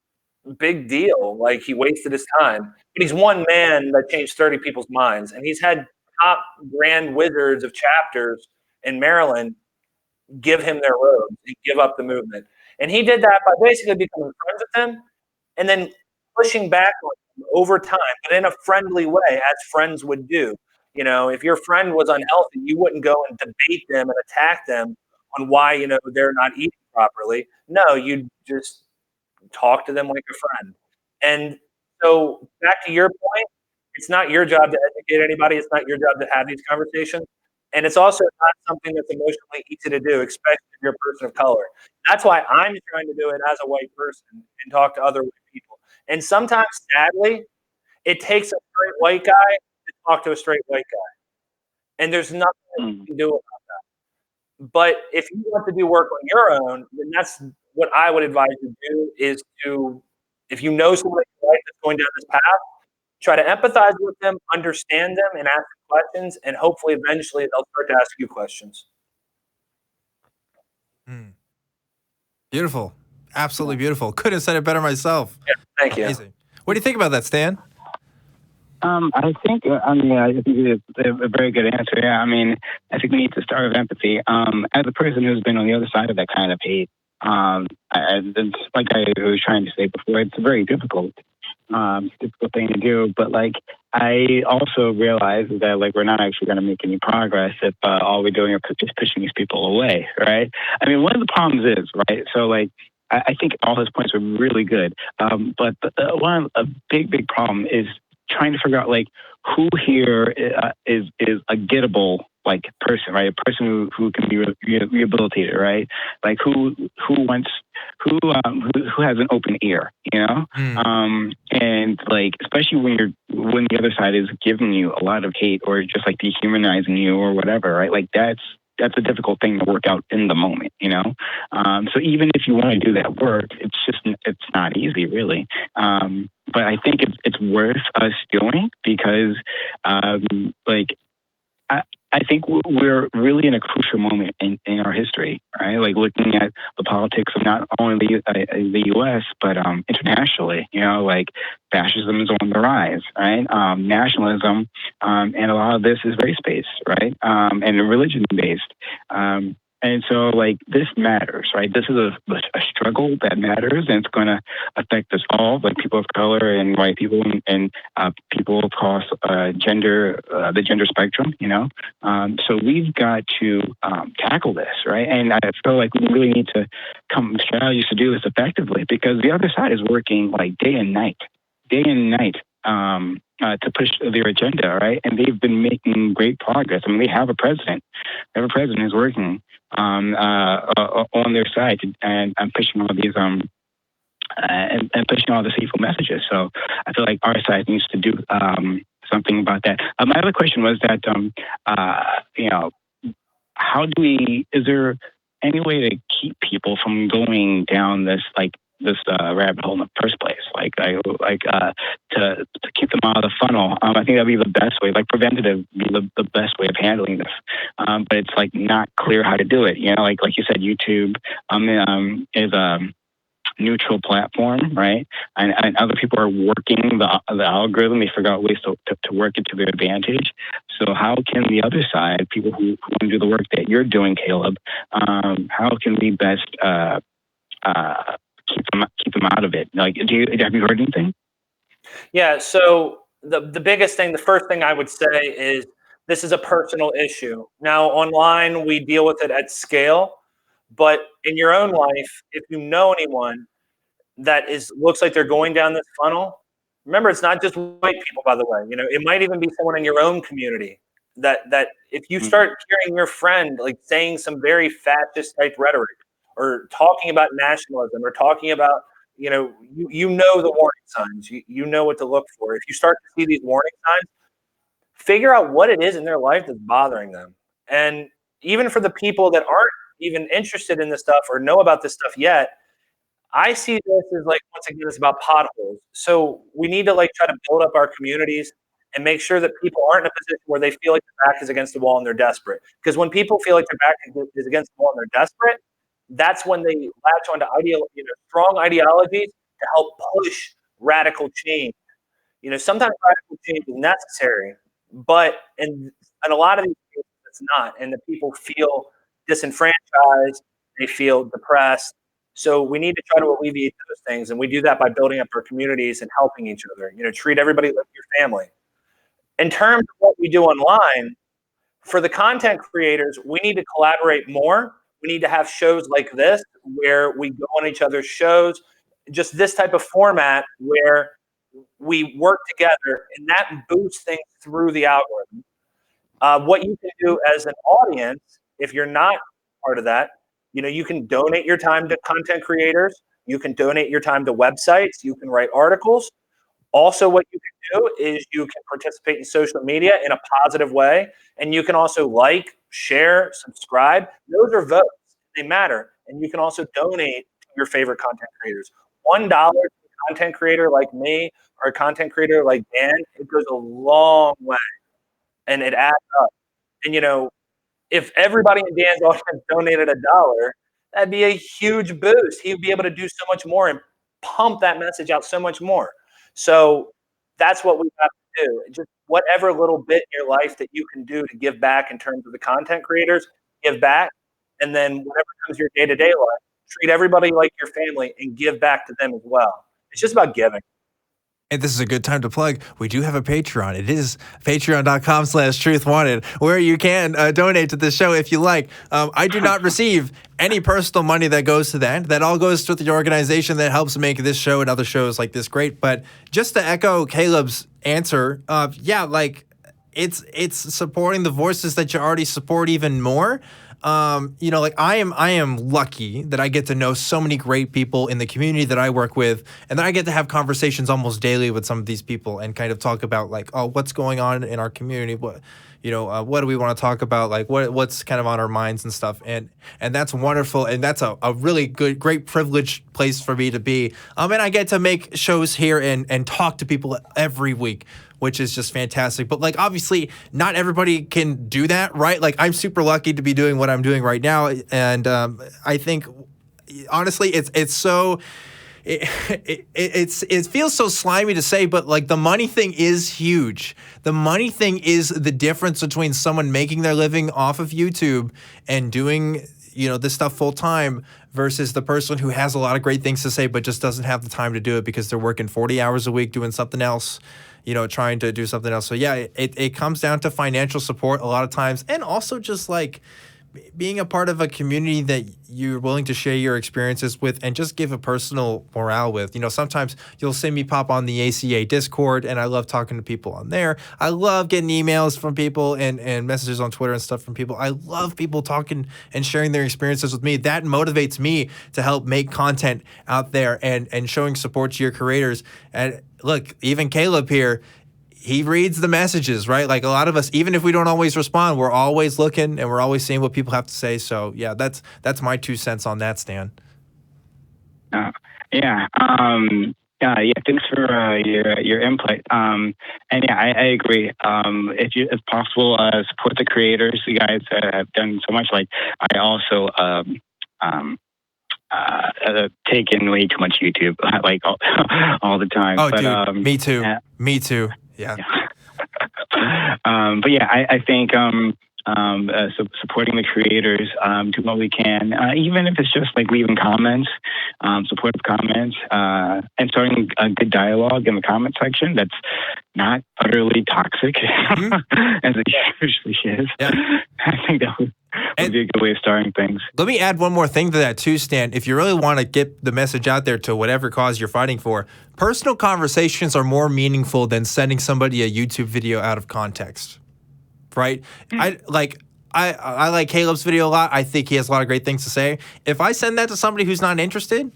big deal. Like, he wasted his time. But he's one man that changed 30 people's minds. And he's had top grand wizards of chapters in Maryland give him their robes and give up the movement. And he did that by basically becoming friends with them and then pushing back on them over time, but in a friendly way, as friends would do. If your friend was unhealthy, you wouldn't go and debate them and attack them on why, they're not eating properly. No, you just talk to them like a friend. And so back to your point, it's not your job to educate anybody. It's not your job to have these conversations. And it's also not something that's emotionally easy to do, especially if you're a person of color. That's why I'm trying to do it as a white person and talk to other white people. And sometimes, sadly, it takes a straight white guy to talk to a straight white guy. And there's nothing that you can do about that. But if you want to do work on your own, then that's what I would advise you do, is to, if you know somebody in your life that's going down this path, try to empathize with them, understand them, and ask questions, and hopefully eventually they'll start to ask you questions.
Beautiful. Absolutely beautiful. Couldn't have said it better myself.
Yeah, thank you.
Amazing. What do you think about that, Stan?
I think it's a very good answer. Yeah, I think we need to start with empathy. As a person who's been on the other side of that kind of hate, it's like I was trying to say before, it's very difficult thing to do. But I also realize that we're not actually going to make any progress if all we're doing is just pushing these people away, right? One of the problems is, right, so I think all his points were really good, but a big problem is trying to figure out who here is a gettable person, right? A person who can be rehabilitated, right? Who has an open ear, and especially when the other side is giving you a lot of hate or just dehumanizing you or whatever, right? That's a difficult thing to work out in the moment, So even if you want to do that work, it's not easy, really. But I think it's worth us doing because, I think we're really in a crucial moment in our history, right? Looking at the politics of not only the U.S. but internationally. Fascism is on the rise, right? Nationalism, and a lot of this is race-based, right? And religion-based. And so, like, this matters, right? This is a struggle that matters, and it's going to affect us all, like people of color and white people and people across the gender spectrum, you know? So we've got to tackle this, right? And I feel like we really need to come strategies to do this effectively, because the other side is working like day and night. To push their agenda, right? And they've been making great progress. I mean, they have a president. They have a president who's working on their side and pushing all these and pushing all the hateful messages. So I feel like our side needs to do something about that. My other question was that you know, how do we? Is there any way to keep people from going down this rabbit hole in the first place, to keep them out of the funnel? I think that'd be the best way, like preventative, be the best way of handling this. But it's like not clear how to do it. You know, like you said, YouTube is a neutral platform, right? And other people are working the algorithm. They figure out ways to work it to their advantage. So how can the other side, people who want to do the work that you're doing, Caleb, how can we best keep them out of it? Like, have you heard anything?
Yeah. So the biggest thing, the first thing I would say is this is a personal issue. Now, online, we deal with it at scale, but in your own life, if you know anyone that looks like they're going down this funnel, remember, it's not just white people, by the way. You know, it might even be someone in your own community that if you start hearing your friend like saying some very fascist type rhetoric, or talking about nationalism, or talking about, you know the warning signs. You know what to look for. If you start to see these warning signs, figure out what it is in their life that's bothering them. And even for the people that aren't even interested in this stuff or know about this stuff yet, I see this as, like, once again, it's about potholes. So we need to try to build up our communities and make sure that people aren't in a position where they feel like their back is against the wall and they're desperate. Because when people feel like their back is against the wall and they're desperate, that's when they latch onto strong ideologies to help push radical change. Sometimes radical change is necessary, but in a lot of these cases, it's not. And the people feel disenfranchised, they feel depressed. So we need to try to alleviate those things. And we do that by building up our communities and helping each other. Treat everybody like your family. In terms of what we do online, for the content creators, we need to collaborate more. We need to have shows like this where we go on each other's shows, just this type of format where we work together, and that boosts things through the algorithm. What you can do as an audience, if you're not part of that, you can donate your time to content creators. You can donate your time to websites. You can write articles. Also, what you can do is you can participate in social media in a positive way, and you can also share, subscribe. Those are votes. They matter. And you can also donate to your favorite content creators. $1 to a content creator like me or a content creator like Dan, it goes a long way, and it adds up. And, if everybody in Dan's audience donated $1, that'd be a huge boost. He'd be able to do so much more and pump that message out so much more. So that's what we have to do. Just whatever little bit in your life that you can do to give back in terms of the content creators, give back. And then whatever comes your day-to-day life, treat everybody like your family and give back to them as well. It's just about giving.
And this is a good time to plug. We do have a Patreon. It is patreon.com/truthwanted, where you can donate to the show if you like. I do not receive any personal money that goes to that. That all goes to the organization that helps make this show and other shows like this great. But just to echo Caleb's answer, it's supporting the voices that you already support even more. I am lucky that I get to know so many great people in the community that I work with, and then I get to have conversations almost daily with some of these people and kind of talk about what's going on in our community, what do we want to talk about, what's kind of on our minds and stuff, and that's wonderful, and that's a really great privileged place for me to be. And I get to make shows here and talk to people every week, which is just fantastic. But obviously not everybody can do that, right? I'm super lucky to be doing what I'm doing right now. And I think honestly, it feels so slimy to say, but the money thing is huge. The money thing is the difference between someone making their living off of YouTube and doing this stuff full time versus the person who has a lot of great things to say but just doesn't have the time to do it because they're working 40 hours a week doing something else, trying to do something else. So yeah, it comes down to financial support a lot of times, and also just like being a part of a community that you're willing to share your experiences with and just give a personal morale with. Sometimes you'll see me pop on the ACA Discord, and I love talking to people on there. I love getting emails from people and messages on Twitter and stuff from people. I love people talking and sharing their experiences with me. That motivates me to help make content out there and showing support to your creators. And look, even Caleb here, he reads the messages, right? Like a lot of us, even if we don't always respond, we're always looking and we're always seeing what people have to say. So yeah, that's my 2 cents on that, Stan.
Yeah. Yeah. Thanks for your input. And yeah, I agree. If possible, support the creators. You guys have done so much. Like I also take in way too much YouTube, like all the time.
Oh, but, dude, me too. Yeah. Me too. Yeah.
But yeah, I think supporting the creators, do what we can, even if it's just like leaving comments, supportive comments, and starting a good dialogue in the comment section that's not utterly toxic as it usually is. Yeah. I think that would be a good way of starting things.
Let me add one more thing to that too, Stan. If you really want to get the message out there to whatever cause you're fighting for, personal conversations are more meaningful than sending somebody a YouTube video out of context, right? I like Caleb's video a lot. I think he has a lot of great things to say. If I send that to somebody who's not interested,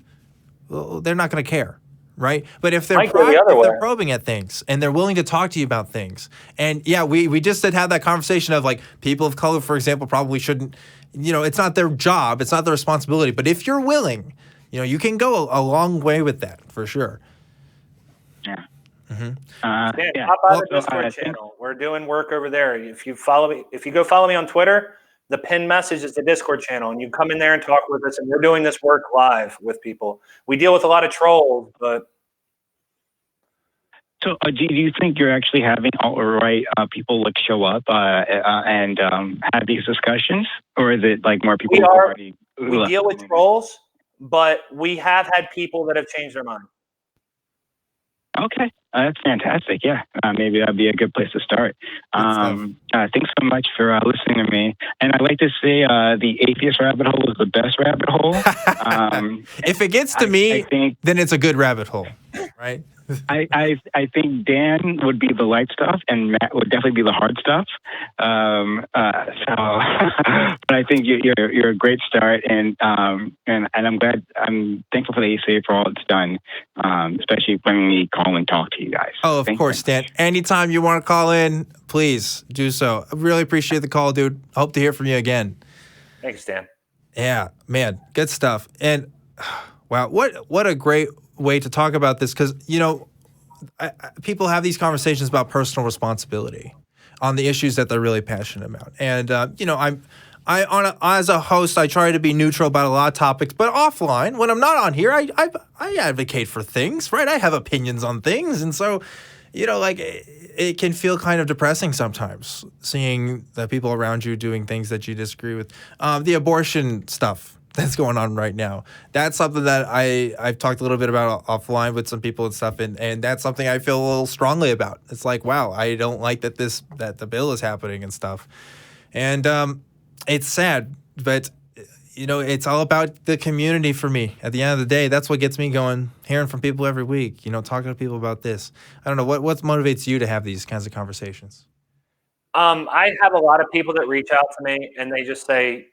well, they're not going to care. Right. But if they're probing at things and they're willing to talk to you about things, and yeah, we just did have that conversation of like people of color, for example, probably shouldn't, it's not their job. It's not their responsibility. But if you're willing, you can go a long way with that for sure.
Yeah.
Mm-hmm. Hop by the Discord channel. We're doing work over there. If you go follow me on Twitter, the pinned message is the Discord channel, and you come in there and talk with us, and we're doing this work live with people. We deal with a lot of trolls, but...
So do you think you're actually having alt-right people like show up and have these discussions? Or is it like more people
we deal with trolls, but we have had people that have changed their mind.
Okay, that's fantastic. Yeah, maybe that'd be a good place to start. Thanks so much for listening to me. And I'd like to say the atheist rabbit hole is the best rabbit hole.
If it gets to me, then it's a good rabbit hole, right?
I think Dan would be the light stuff, and Matt would definitely be the hard stuff. But I think you're a great start, and I'm thankful for the ACA for all it's done, especially when we call and talk to you guys.
Oh, of course, Stan. Anytime you want to call in, please do so. I really appreciate the call, dude. Hope to hear from you again.
Thanks, Stan.
Yeah, man, good stuff. And wow, what a great way to talk about this, because people have these conversations about personal responsibility on the issues that they're really passionate about. And as a host, I try to be neutral about a lot of topics, but offline, when I'm not on here, I advocate for things, right? I have opinions on things, and so it can feel kind of depressing sometimes seeing the people around you doing things that you disagree with. The abortion stuff that's going on right now, that's something that I've talked a little bit about offline with some people and stuff, and that's something I feel a little strongly about. It's like, wow, I don't like that the bill is happening and stuff, and it's sad, but it's all about the community for me. At the end of the day, that's what gets me going, hearing from people every week, talking to people about this. I don't know, what motivates you to have these kinds of conversations?
I have a lot of people that reach out to me and they just say,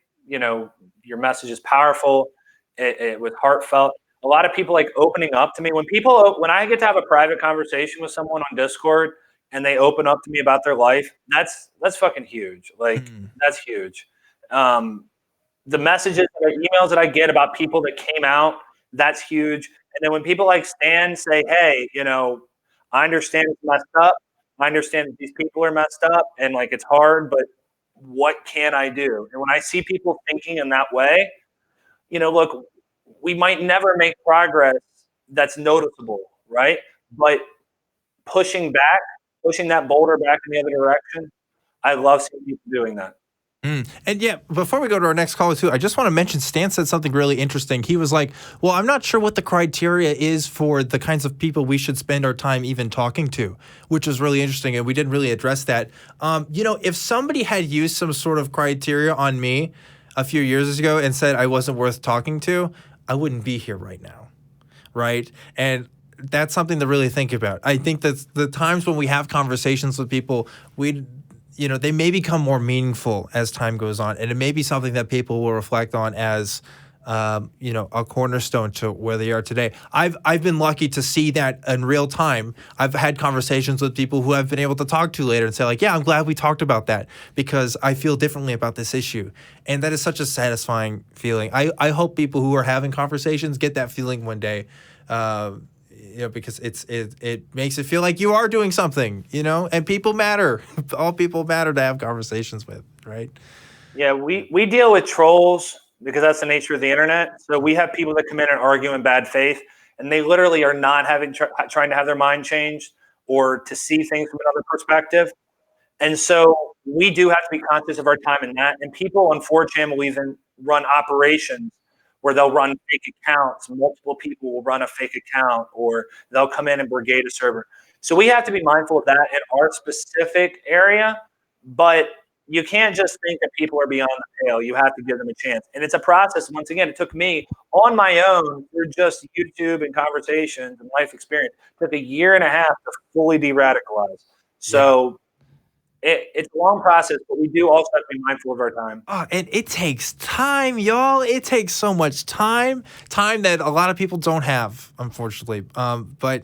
your message is powerful. It was heartfelt. A lot of people like opening up to me. When I get to have a private conversation with someone on Discord and they open up to me about their life, that's fucking huge. That's huge. The messages, the emails that I get about people that came out, that's huge. And then when people like Stan say, hey, I understand it's messed up. I understand that these people are messed up and it's hard, but what can I do? And when I see people thinking in that way, look, we might never make progress that's noticeable, right? But pushing that boulder back in the other direction, I love seeing people doing that.
And yeah, before we go to our next caller too, I just want to mention Stan said something really interesting. He was like, well, I'm not sure what the criteria is for the kinds of people we should spend our time even talking to, which is really interesting. And we didn't really address that. If somebody had used some sort of criteria on me a few years ago and said I wasn't worth talking to, I wouldn't be here right now. Right. And that's something to really think about. I think that the times when we have conversations with people, they may become more meaningful as time goes on. And it may be something that people will reflect on as, a cornerstone to where they are today. I've been lucky to see that in real time. I've had conversations with people who I've been able to talk to later and say like, yeah, I'm glad we talked about that because I feel differently about this issue. And that is such a satisfying feeling. I hope people who are having conversations get that feeling one day. Because it makes it feel like you are doing something, and people matter. All people matter to have conversations with, right?
Yeah, we deal with trolls because that's the nature of the internet. So we have people that come in and argue in bad faith, and they literally are not trying to have their mind changed or to see things from another perspective. And so we do have to be conscious of our time in that. And people on 4chan will even run operations where they'll run fake accounts. Multiple people will run a fake account, or they'll come in and brigade a server. So we have to be mindful of that in our specific area, but you can't just think that people are beyond the pale. You have to give them a chance. And it's a process. Once again, it took me on my own through just YouTube and conversations and life experience. It took a year and a half to fully de-radicalize. So it's a long process, but we do also have to be mindful of our time.
Oh, and it takes time, y'all. It takes so much time that a lot of people don't have, unfortunately. But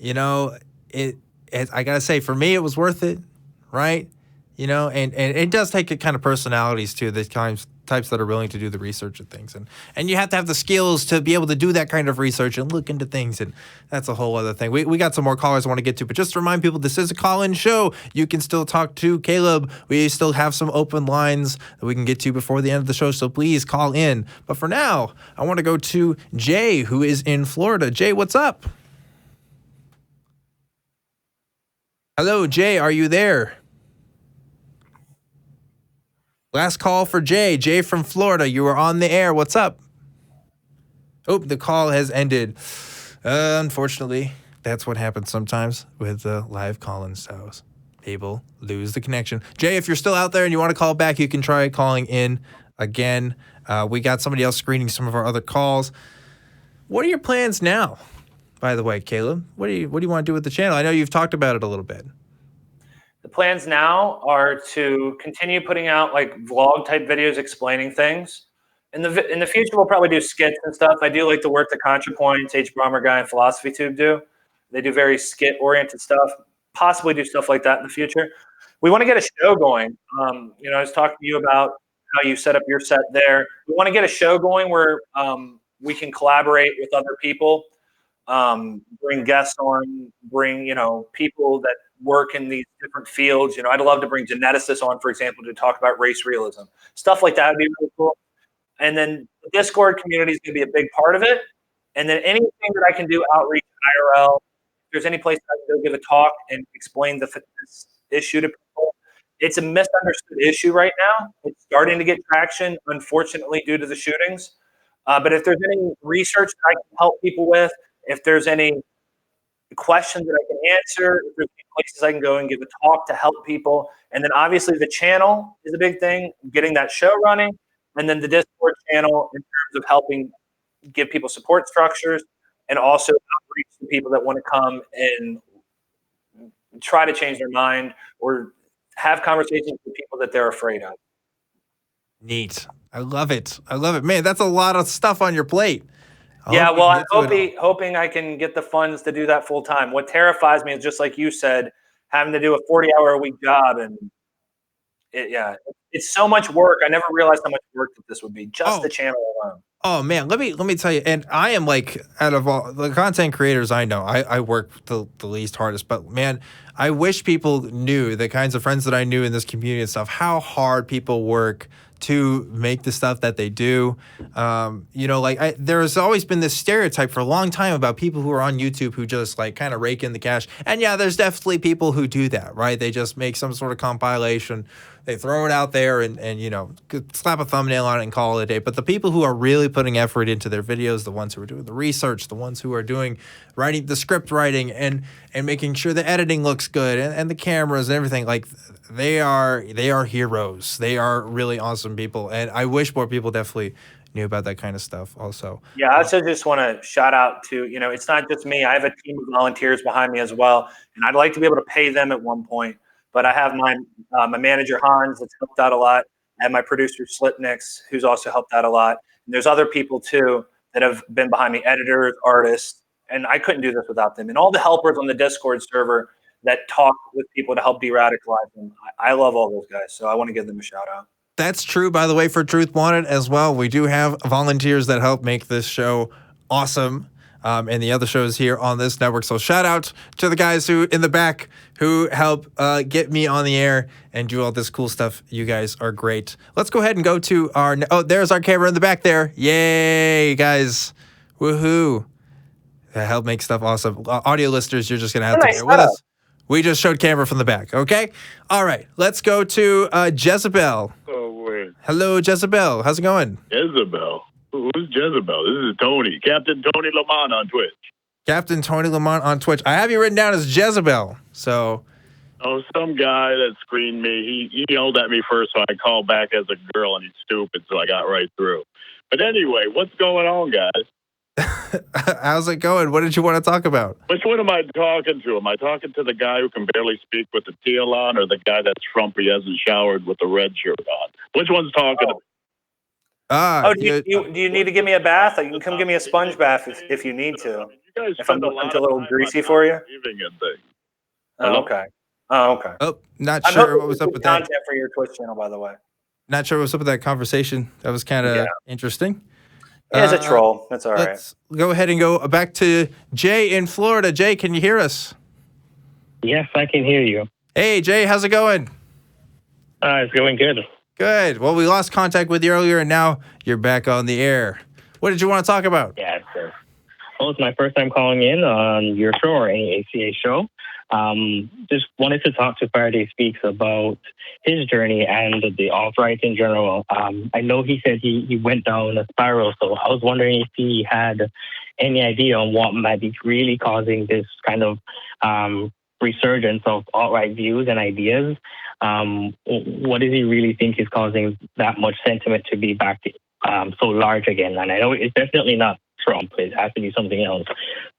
I gotta say, for me, it was worth it, right? And it does take a kind of personalities too, the types that are willing to do the research and things. And you have to have the skills to be able to do that kind of research and look into things. And that's a whole other thing. We got some more callers I want to get to, but just to remind people, this is a call-in show. You can still talk to Caleb. We still have some open lines that we can get to before the end of the show. So please call in. But for now, I want to go to Jay, who is in Florida. Jay, what's up? Hello, Jay. Are you there? Last call for Jay. Jay from Florida. You are on the air. What's up? Oh, the call has ended. Unfortunately, that's what happens sometimes with live call-in shows. People lose the connection. Jay, if you're still out there and you want to call back, you can try calling in again. We got somebody else screening some of our other calls. What are your plans now, by the way, Caleb? What do you want to do with the channel? I know you've talked about it a little bit.
The plans now are to continue putting out like vlog type videos explaining things. In the future, we'll probably do skits and stuff. I do like the work that ContraPoints, H. Brommer Guy, and Philosophy Tube do. They do very skit oriented stuff. Possibly do stuff like that in the future. We want to get a show going. I was talking to you about how you set up your set there. We want to get a show going where we can collaborate with other people, bring guests on, bring people that work in these different fields. I'd love to bring geneticists on, for example, to talk about race realism. Stuff like that would be really cool. And then the Discord community is going to be a big part of it. And then anything that I can do outreach IRL, if there's any place I can go give a talk and explain this issue to people. It's a misunderstood issue right now. It's starting to get traction, unfortunately, due to the shootings. But if there's any research that I can help people with, if there's any questions that I can answer, if there's any places I can go and give a talk to help people. And then obviously the channel is a big thing, getting that show running. And then the Discord channel in terms of helping give people support structures and also outreach to people that want to come and try to change their mind or have conversations with people that they're afraid of.
Neat. I love it. Man, that's a lot of stuff on your plate.
I'm hoping I can get the funds to do that full time. What terrifies me is, just like you said, having to do a 40-hour-a-week job, and it's so much work. I never realized how much work that this would be, just the channel alone.
Oh man, let me tell you, and I am like, out of all the content creators I know, I work the least hardest, but man, I wish people knew, the kinds of friends that I knew in this community and stuff, how hard people work to make the stuff that they do. There's always been this stereotype for a long time about people who are on YouTube who just like kind of rake in the cash. And yeah, there's definitely people who do that, right? They just make some sort of compilation, they throw it out there and slap a thumbnail on it and call it a day. But the people who are really putting effort into their videos, the ones who are doing the research, the ones who are writing the script writing and making sure the editing looks good and the cameras and everything, like they are heroes. They are really awesome people. And I wish more people definitely knew about that kind of stuff also.
Yeah, I also just want to shout out to, it's not just me. I have a team of volunteers behind me as well. And I'd like to be able to pay them at one point. But I have my manager, Hans, that's helped out a lot. I have my producer, Slipnix, who's also helped out a lot. And there's other people, too, that have been behind me, editors, artists. And I couldn't do this without them. And all the helpers on the Discord server that talk with people to help de-radicalize them. I love all those guys. So I want to give them a shout out.
That's true, by the way, for Truth Wanted as well. We do have volunteers that help make this show awesome. And the other shows here on this network. So shout out to the guys who in the back who help get me on the air and do all this cool stuff. You guys are great. Let's go ahead and go to there's our camera in the back there. Yay, guys. Woohoo. That help make stuff awesome. Audio listeners, you're just going to have to bear with us. We just showed camera from the back, okay? All right, let's go to Jezebel.
Oh, wait.
Hello, Jezebel. How's it going?
Jezebel? Who's Jezebel? This is Tony. Captain Tony Lamont on Twitch.
Captain Tony Lamont on Twitch. I have you written down as Jezebel, so...
Oh, some guy that screened me. He yelled at me first, so I called back as a girl, and he's stupid, so I got right through. But anyway, what's going on, guys?
How's it going? What did you want to talk about?
Which one am I talking to? Am I talking to the guy who can barely speak with the teal on, or the guy that's frumpy, hasn't showered with the red shirt on? Which one's talking to me?
Do you need to give me a bath? You can come give me a sponge bath if you need to.
You guys
if I'm
spend
looking a little greasy for you. Okay. Oh, okay.
Oh, not sure what was up with that.
Content for your Twitch channel, by the way.
Not sure what's up with that conversation. That was kind of interesting.
Yeah, it's a troll. That's all right.
Let's go ahead and go back to Jay in Florida. Jay, can you hear us?
Yes, I can hear you.
Hey, Jay, how's it going?
It's going good.
Good. Well, we lost contact with you earlier, and now you're back on the air. What did you want to talk about?
Yeah, sure. Well, it's my first time calling in on your show or any ACA show. Just wanted to talk to Faraday Speaks about his journey and the alt-right in general. I know he said he went down a spiral, so I was wondering if he had any idea on what might be really causing this kind of resurgence of alt-right views and ideas. What does he really think is causing that much sentiment to be back so large again? And I know it's definitely not Trump. It has to be something else.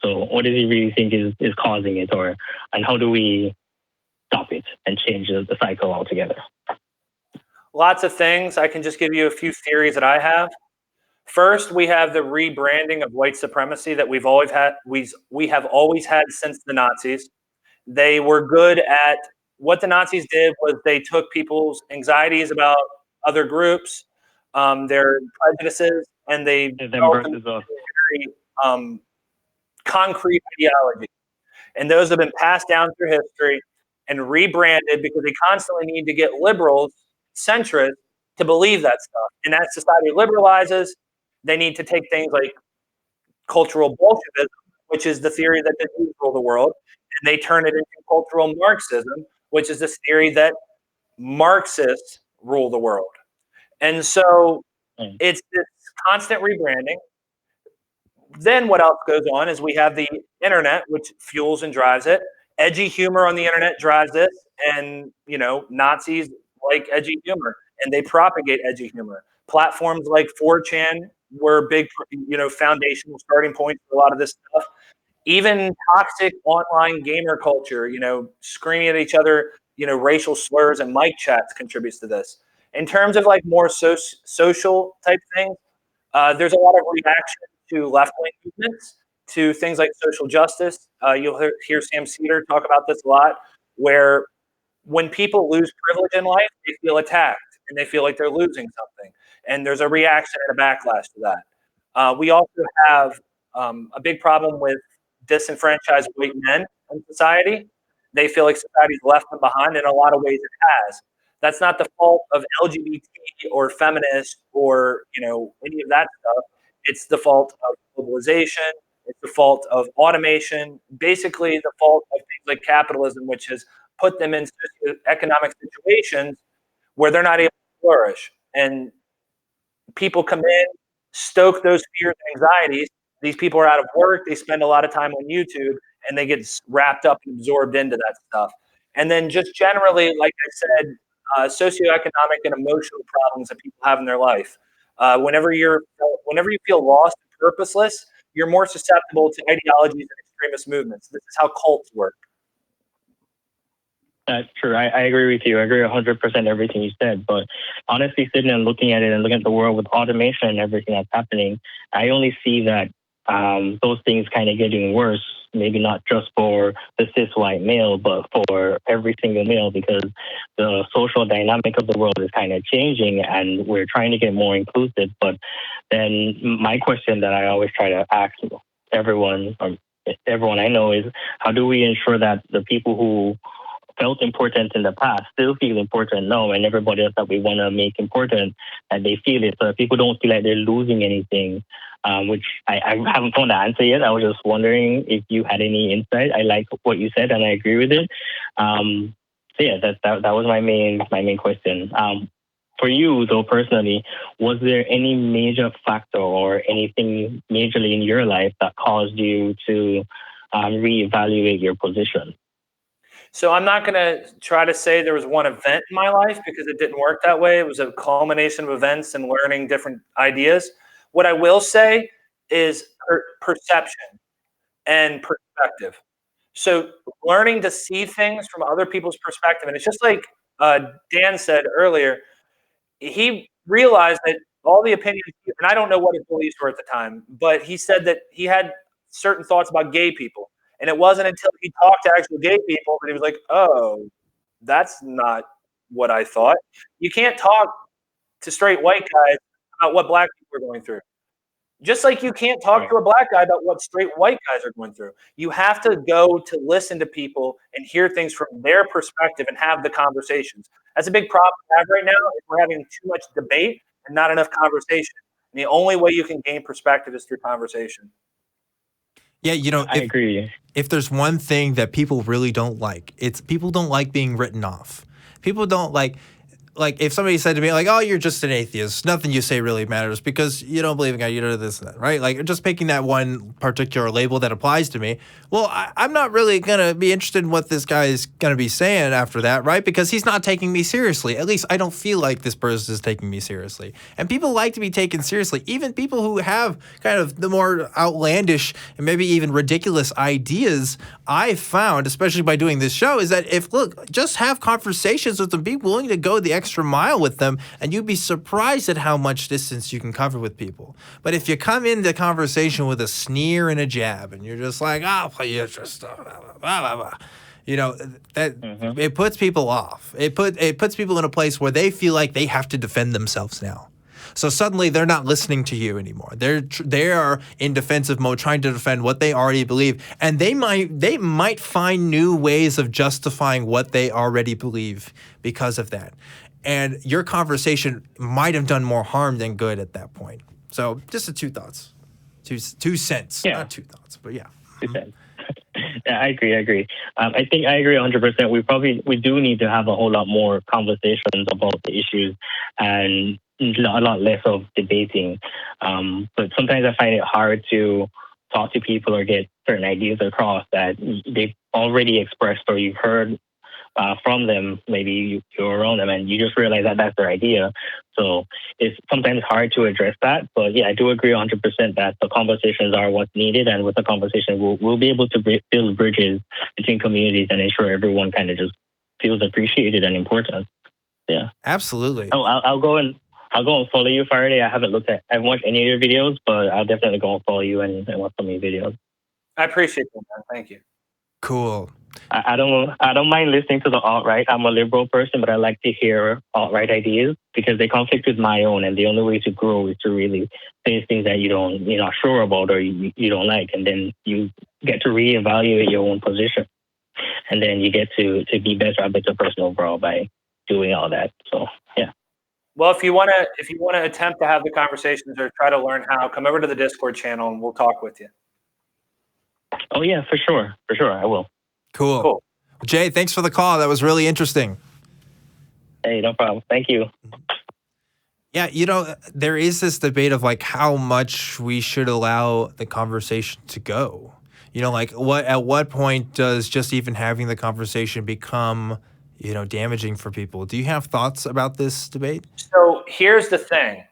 So what does he really think is causing it, and how do we stop it and change the cycle altogether?
Lots of things. I can just give you a few theories that I have. First, we have the rebranding of white supremacy that we've always had. We have always had since the Nazis. They were good at what the Nazis did was they took people's anxieties about other groups, their prejudices, and they developed a very concrete ideology. And those have been passed down through history and rebranded because they constantly need to get liberals, centrists, to believe that stuff. And as society liberalizes, they need to take things like cultural Bolshevism, which is the theory that the Jews rule the world, and they turn it into cultural Marxism, which is this theory that Marxists rule the world. And so it's this constant rebranding. Then what else goes on is we have the internet, which fuels and drives it. Edgy humor on the internet drives this, and Nazis like edgy humor, and they propagate edgy humor. Platforms like 4chan were big, foundational starting points for a lot of this stuff. Even toxic online gamer culture, screaming at each other, racial slurs and mic chats contributes to this. In terms of like more social type things, there's a lot of reaction to left-wing movements, to things like social justice. You'll hear Sam Cedar talk about this a lot, where when people lose privilege in life, they feel attacked and they feel like they're losing something. And there's a reaction and a backlash to that. We also have a big problem with disenfranchised white men in society. They feel like society's left them behind. In a lot of ways it has. That's not the fault of LGBT or feminists or, any of that stuff. It's the fault of globalization. It's the fault of automation. Basically, the fault of things like capitalism, which has put them in economic situations where they're not able to flourish. And people come in, stoke those fears and anxieties. These people are out of work. They spend a lot of time on YouTube, and they get wrapped up and absorbed into that stuff. And then just generally, like I said, socioeconomic and emotional problems that people have in their life. Whenever you feel lost and purposeless, you're more susceptible to ideologies and extremist movements. This is how cults work.
That's true. I agree with you. I agree 100% everything you said. But honestly, sitting and looking at it and looking at the world with automation and everything that's happening, I only see that those things kind of getting worse. Maybe not just for the cis white male, but for every single male, because the social dynamic of the world is kind of changing, and we're trying to get more inclusive. But then my question that I always try to ask everyone I know is, how do we ensure that the people who felt important in the past still feel important now, and everybody else that we want to make important, and they feel it, so people don't feel like they're losing anything, which I haven't found the answer yet. I was just wondering if you had any insight. I like what you said and I agree with it. So yeah, that was my main question. For you though, personally, was there any major factor or anything majorly in your life that caused you to reevaluate your position?
So I'm not going to try to say there was one event in my life, because it didn't work that way. It was a culmination of events and learning different ideas. What I will say is perception and perspective. So learning to see things from other people's perspective. And it's just like Dan said earlier, he realized that all the opinions, and I don't know what his beliefs were at the time, but he said that he had certain thoughts about gay people. And it wasn't until he talked to actual gay people that he was like, oh, that's not what I thought. You can't talk to straight white guys about what black people are going through. Just like you can't talk to a black guy about what straight white guys are going through. You have to go to listen to people and hear things from their perspective and have the conversations. That's a big problem we have right now. Is we're having too much debate and not enough conversation. And the only way you can gain perspective is through conversation.
Yeah,
I agree.
If there's one thing that people really don't like, it's people don't like being written off. People don't like if somebody said to me, like, oh, you're just an atheist, nothing you say really matters because you don't believe in God, you don't do this and that, right? Like, just picking that one particular label that applies to me. Well, I'm not really going to be interested in what this guy is going to be saying after that, right? Because he's not taking me seriously. At least I don't feel like this person is taking me seriously. And people like to be taken seriously. Even people who have kind of the more outlandish and maybe even ridiculous ideas, I've found, especially by doing this show, is that just have conversations with them, be willing to go the extra mile with them, and you'd be surprised at how much distance you can cover with people. But if you come into conversation with a sneer and a jab, and you're just like, oh, you're just blah, blah, blah, that it puts people off. It puts people in a place where they feel like they have to defend themselves now. So suddenly they're not listening to you anymore. They are in defensive mode, trying to defend what they already believe, and they might find new ways of justifying what they already believe because of that. And your conversation might have done more harm than good at that point. So just two thoughts, 2 cents, not 2 thoughts, but yeah.
2 cents. Yeah, I agree. I think I agree 100%. We do need to have a whole lot more conversations about the issues and a lot less of debating. But sometimes I find it hard to talk to people or get certain ideas across that they've already expressed or you've heard from them. Maybe you're around them and you just realize that that's their idea. So it's sometimes hard to address that. But yeah, I do agree 100% that the conversations are what's needed. And with the conversation, we'll be able to build bridges between communities and ensure everyone kind of just feels appreciated and important. Yeah,
absolutely.
Oh, I'll go and follow you, Faraday. I haven't watched any of your videos, but I'll definitely go and follow you and watch some of your videos.
I appreciate that, man. Thank you.
Cool.
I don't mind listening to the alt-right. I'm a liberal person, but I like to hear alt-right ideas because they conflict with my own, and the only way to grow is to really face things that you're not sure about or you don't like, and then you get to reevaluate your own position, and then you get to be better, a better person overall by doing all that. So yeah.
Well, if you want to attempt to have the conversations or try to learn how, come over to the Discord channel and we'll talk with you.
Oh yeah, for sure, I will.
Cool. Jay, thanks for the call. That was really interesting.
Hey, no problem. Thank you.
Yeah, there is this debate of like how much we should allow the conversation to go. Like at what point does just even having the conversation become, damaging for people? Do you have thoughts about this debate?
So here's the thing.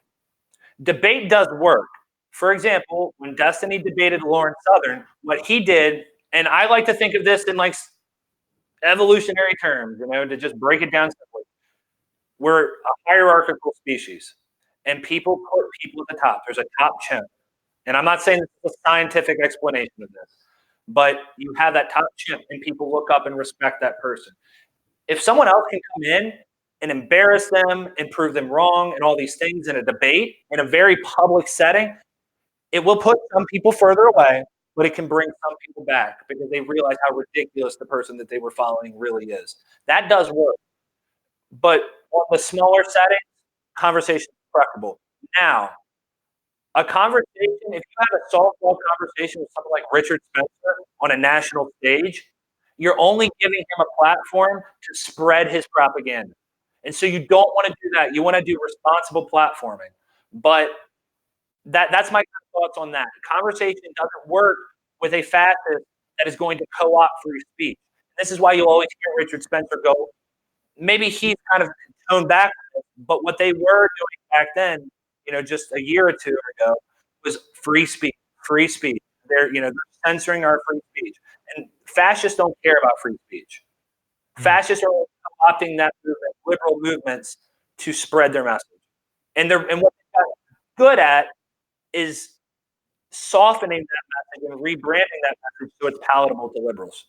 Debate does work. For example, when Destiny debated Lawrence Southern, what he did, and I like to think of this in like evolutionary terms, to just break it down simply. We're a hierarchical species, and people put people at the top. There's a top chimp. And I'm not saying this is a scientific explanation of this, but you have that top chimp, and people look up and respect that person. If someone else can come in and embarrass them and prove them wrong and all these things in a debate in a very public setting, it will put some people further away, but it can bring some people back because they realize how ridiculous the person that they were following really is. That does work. But on the smaller settings, conversation is preferable. Now, a conversation, if you have a softball conversation with someone like Richard Spencer on a national stage, you're only giving him a platform to spread his propaganda. And so you don't want to do that. You want to do responsible platforming. But that's my thoughts on that. Conversation doesn't work with a fascist that is going to co-opt free speech. This is why you'll always hear Richard Spencer go, maybe he's kind of toned back, but what they were doing back then, just a year or two ago, was free speech. They're censoring our free speech. And fascists don't care about free speech. Fascists are co-opting that movement, liberal movements, to spread their message. And what they're good at is softening that message and rebranding that message so it's palatable to liberals.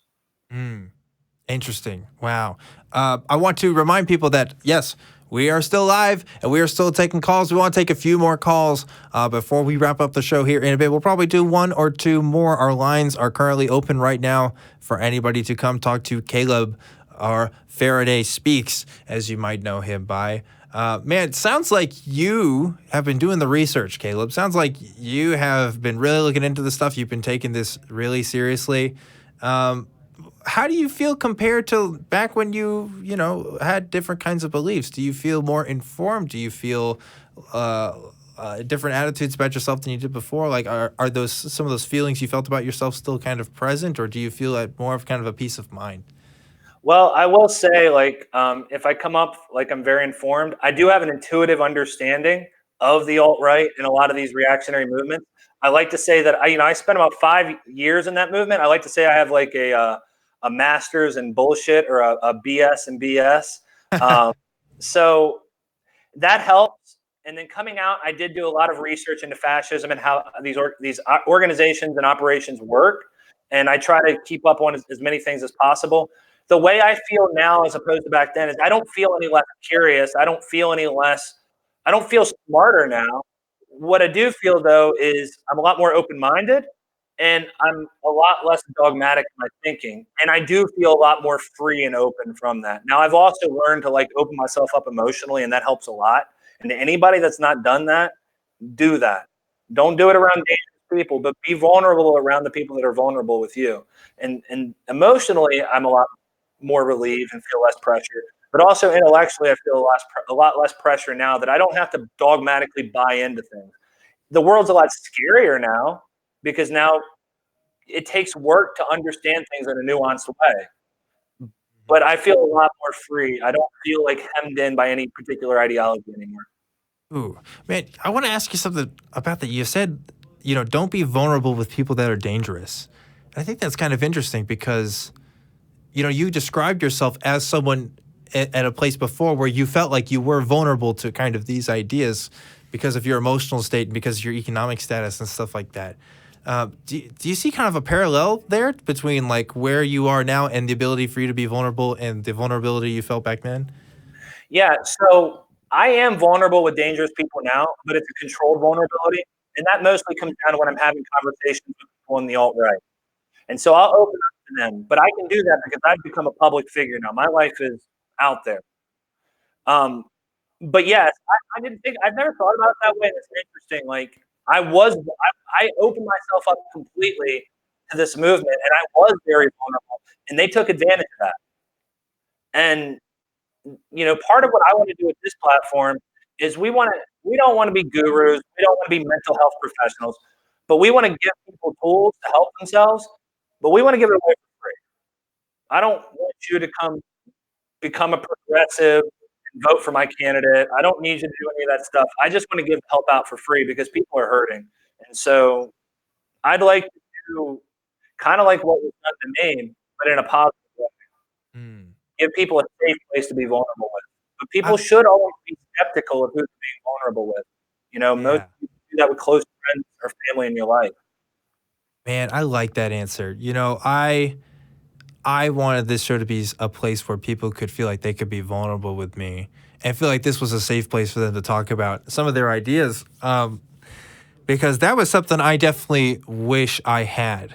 Interesting. Wow. I want to remind people that, yes, we are still live and we are still taking calls. We want to take a few more calls before we wrap up the show here in a bit. We'll probably do one or two more. Our lines are currently open right now for anybody to come talk to Caleb, or Faraday Speaks, as you might know him by. Man, it sounds like you have been doing the research, Caleb. Sounds like you have been really looking into this stuff. You've been taking this really seriously. How do you feel compared to back when you had different kinds of beliefs? Do you feel more informed? Do you feel different attitudes about yourself than you did before? Like, are those some of those feelings you felt about yourself still kind of present, or do you feel like more of kind of a peace of mind?
Well, I will say, if I come up like I'm very informed, I do have an intuitive understanding of the alt-right and a lot of these reactionary movements. I like to say that I spent about 5 years in that movement. I like to say I have like a master's in bullshit, or a BS in BS. So that helps. And then coming out, I did do a lot of research into fascism and how these organizations and operations work. And I try to keep up on as many things as possible. The way I feel now as opposed to back then is I don't feel any less curious. I don't feel smarter now. What I do feel, though, is I'm a lot more open-minded, and I'm a lot less dogmatic in my thinking. And I do feel a lot more free and open from that. Now, I've also learned to open myself up emotionally, and that helps a lot. And to anybody that's not done that, do that. Don't do it around dangerous people, but be vulnerable around the people that are vulnerable with you. And emotionally, I'm a lot more relieved and feel less pressure. But also intellectually, I feel a lot less pressure now that I don't have to dogmatically buy into things. The world's a lot scarier now because now it takes work to understand things in a nuanced way. But I feel a lot more free. I don't feel hemmed in by any particular ideology anymore.
Ooh, man, I want to ask you something about that. You said, don't be vulnerable with people that are dangerous. And I think that's kind of interesting because, you described yourself as someone at a place before where you felt like you were vulnerable to kind of these ideas because of your emotional state and because of your economic status and stuff like that. Do you see kind of a parallel there between where you are now and the ability for you to be vulnerable and the vulnerability you felt back then?
Yeah, so I am vulnerable with dangerous people now, but it's a controlled vulnerability. And that mostly comes down to when I'm having conversations with people in the alt-right. And so I'll open up to them. But I can do that because I've become a public figure now. My life is out there. But yes, I didn't think, I've never thought about it that way. It's interesting. Like I opened myself up completely to this movement, and I was very vulnerable, and they took advantage of that. And part of what I want to do with this platform is we don't want to be gurus, we don't want to be mental health professionals, but we want to give people tools to help themselves, but we want to give it away for free. I don't want you to become a progressive and vote for my candidate. I don't need you to do any of that stuff. I just want to give help out for free because people are hurting. And so I'd like to do kind of like what was done to me, but in a positive way. Give people a safe place to be vulnerable with. But people should always be skeptical of who they're being vulnerable with. Most people do that with close friends or family in your life.
Man, I like that answer. I wanted this show to be a place where people could feel like they could be vulnerable with me and feel like this was a safe place for them to talk about some of their ideas. Because that was something I definitely wish I had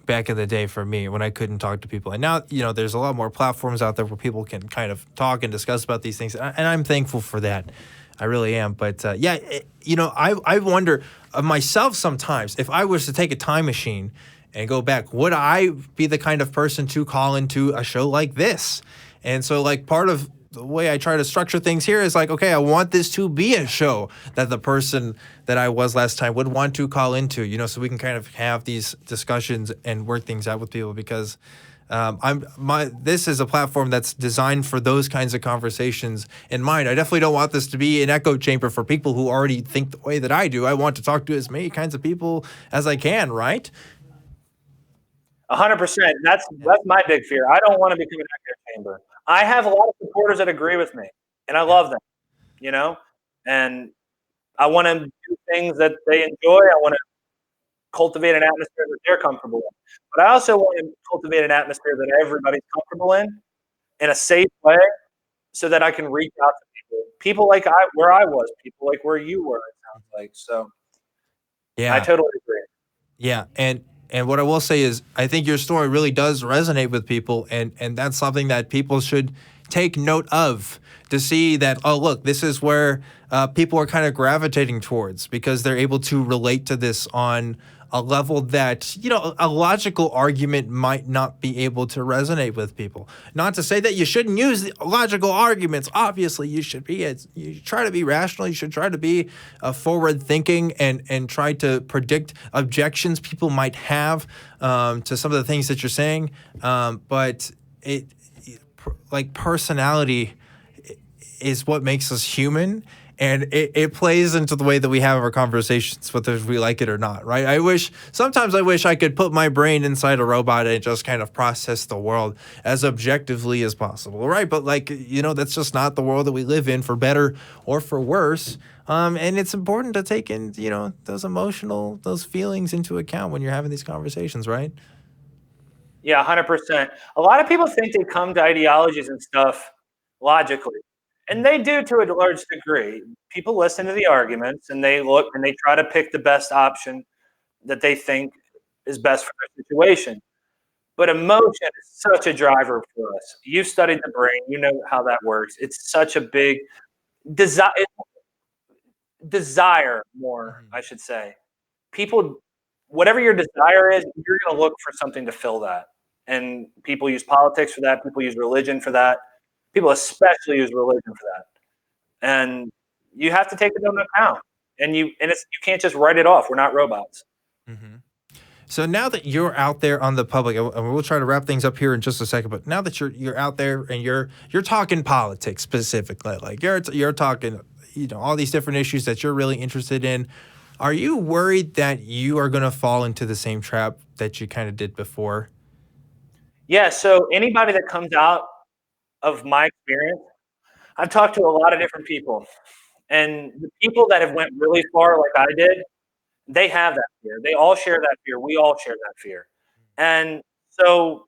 back in the day for me when I couldn't talk to people. And now, there's a lot more platforms out there where people can kind of talk and discuss about these things. And I'm thankful for that. I really am. But I wonder of myself sometimes, if I was to take a time machine and go back, would I be the kind of person to call into a show like this? And so like part of the way I try to structure things here is like, okay, I want this to be a show that the person that I was last time would want to call into, so we can kind of have these discussions and work things out with people because this is a platform that's designed for those kinds of conversations in mind. I definitely don't want this to be an echo chamber for people who already think the way that I do. I want to talk to as many kinds of people as I can, right?
100%. That's my big fear. I don't want to become an echo chamber. I have a lot of supporters that agree with me, and I love them, and I want to do things that they enjoy. I want to cultivate an atmosphere that they're comfortable in. But I also want to cultivate an atmosphere that everybody's comfortable in a safe way so that I can reach out to people like where I was, people like where you were, it sounds like. So yeah, I totally agree.
Yeah, and what I will say is I think your story really does resonate with people, and that's something that people should take note of to see that, oh, look, this is where people are kind of gravitating towards because they're able to relate to this on a level that, a logical argument might not be able to resonate with people. Not to say that you shouldn't use the logical arguments. Obviously, you should be. You try to be rational. You should try to be forward thinking and try to predict objections people might have to some of the things that you're saying. But personality is what makes us human. And it plays into the way that we have our conversations, whether we like it or not, right? Sometimes I wish I could put my brain inside a robot and just kind of process the world as objectively as possible, right? But that's just not the world that we live in, for better or for worse. And it's important to take in, those feelings into account when you're having these conversations, right?
Yeah, 100%. A lot of people think they come to ideologies and stuff logically. And they do to a large degree. People listen to the arguments and they look and they try to pick the best option that they think is best for their situation. But emotion is such a driver for us. You've studied the brain, you know how that works. It's such a big desire more, I should say. People, whatever your desire is, you're going to look for something to fill that. And people use politics for that. People use religion for that. People especially use religion for that, and you have to take it into account. And you can't just write it off. We're not robots.
Mm-hmm. So now that you're out there on the public, and we'll try to wrap things up here in just a second. But now that you're out there and you're talking politics specifically, like you're talking, all these different issues that you're really interested in. Are you worried that you are going to fall into the same trap that you kind of did before?
Yeah. So anybody that comes out of my experience, I've talked to a lot of different people, and the people that have went really far, like I did, they have that fear. They all share that fear. We all share that fear. And so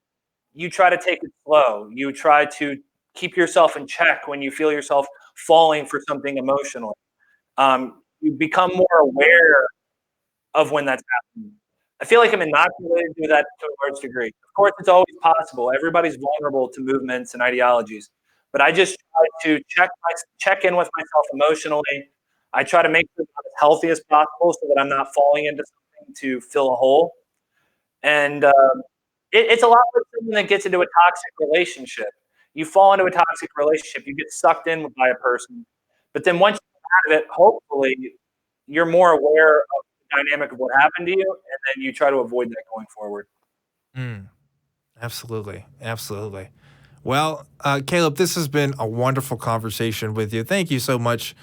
you try to take it slow. You try to keep yourself in check when you feel yourself falling for something emotionally. You become more aware of when that's happening. I feel like I'm inoculated to that to a large degree. Of course, it's always possible. Everybody's vulnerable to movements and ideologies. but I just try to check in with myself emotionally. I try to make it as healthy as possible so that I'm not falling into something to fill a hole. And it's a lot like someone that gets into a toxic relationship. You fall into a toxic relationship, you get sucked in by a person, but then once you get out of it, hopefully you're more aware of the dynamic of what happened to you, and then you try to avoid that going forward.
Absolutely. Absolutely. Well, Caleb, this has been a wonderful conversation with you. Thank you so much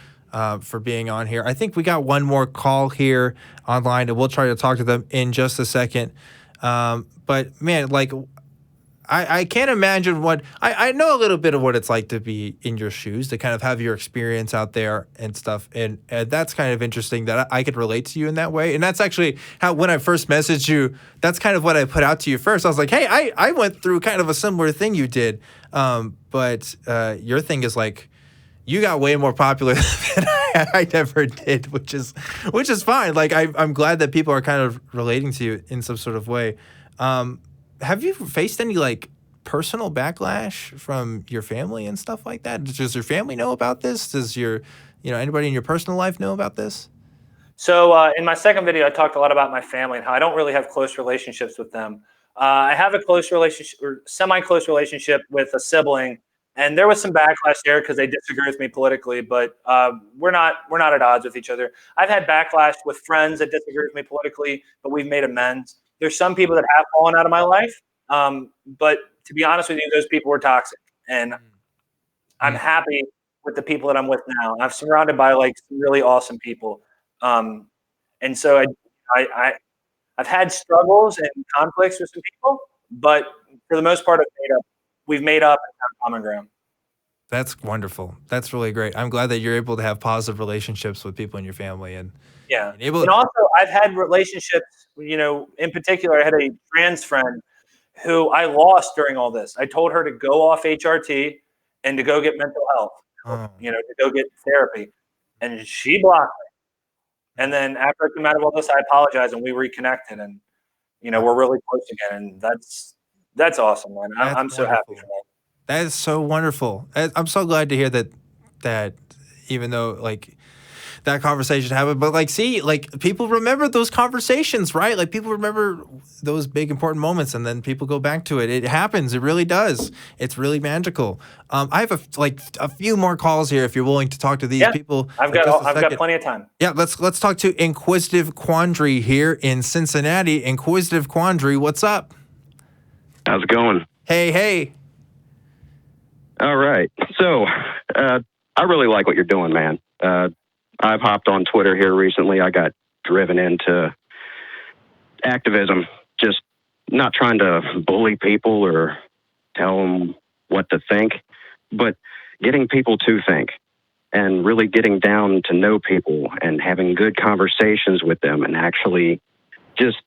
for being on here. I think we got one more call here online, and we'll try to talk to them in just a second. But man, like, I can't imagine what I know a little bit of what it's like to be in your shoes, to kind of have your experience out there and stuff. And that's kind of interesting that I could relate to you in that way. And that's actually how, when I first messaged you, that's kind of what I put out to you first. I was like, hey, I went through kind of a similar thing you did. But your thing is like, you got way more popular than I ever did, which is fine. Like, I'm glad that people are kind of relating to you in some sort of way. Have you faced any like personal backlash from your family and stuff like that? Does your family know about this? Does anybody in your personal life know about this?
So in my second video, I talked a lot about my family and how I don't really have close relationships with them. I have a close relationship or semi-close relationship with a sibling, and there was some backlash there because they disagree with me politically, but we're not at odds with each other. I've had backlash with friends that disagree with me politically, but we've made amends. There's some people that have fallen out of my life, but to be honest with you, those people were toxic, and I'm happy with the people that I'm with now. I'm surrounded by like some really awesome people, and so I've had struggles and conflicts with some people, but for the most part, we've made up and found common ground.
That's wonderful. That's really great. I'm glad that you're able to have positive relationships with people in your family and
and also I've had relationships. In particular, I had a trans friend who I lost during all this. I told her to go off HRT and to go get mental health, to go get therapy, and she blocked me. And then after I came out of all this, I apologized and we reconnected, and we're really close again. And that's awesome, man. I'm so happy for that.
That is so wonderful. I'm so glad to hear that even though like that conversation happened, but like, see, like people remember those conversations, right? Like people remember those big important moments, and then people go back to it. It happens. It really does. It's really magical. I have a few more calls here if you're willing to talk to these people.
I've got plenty of time.
Yeah, let's talk to Inquisitive Quandary here in Cincinnati. Inquisitive Quandary, what's up?
How's it going?
Hey.
All right. So, I really like what you're doing, man. I've hopped on Twitter here recently. I got driven into activism, just not trying to bully people or tell them what to think, but getting people to think and really getting down to know people and having good conversations with them and actually just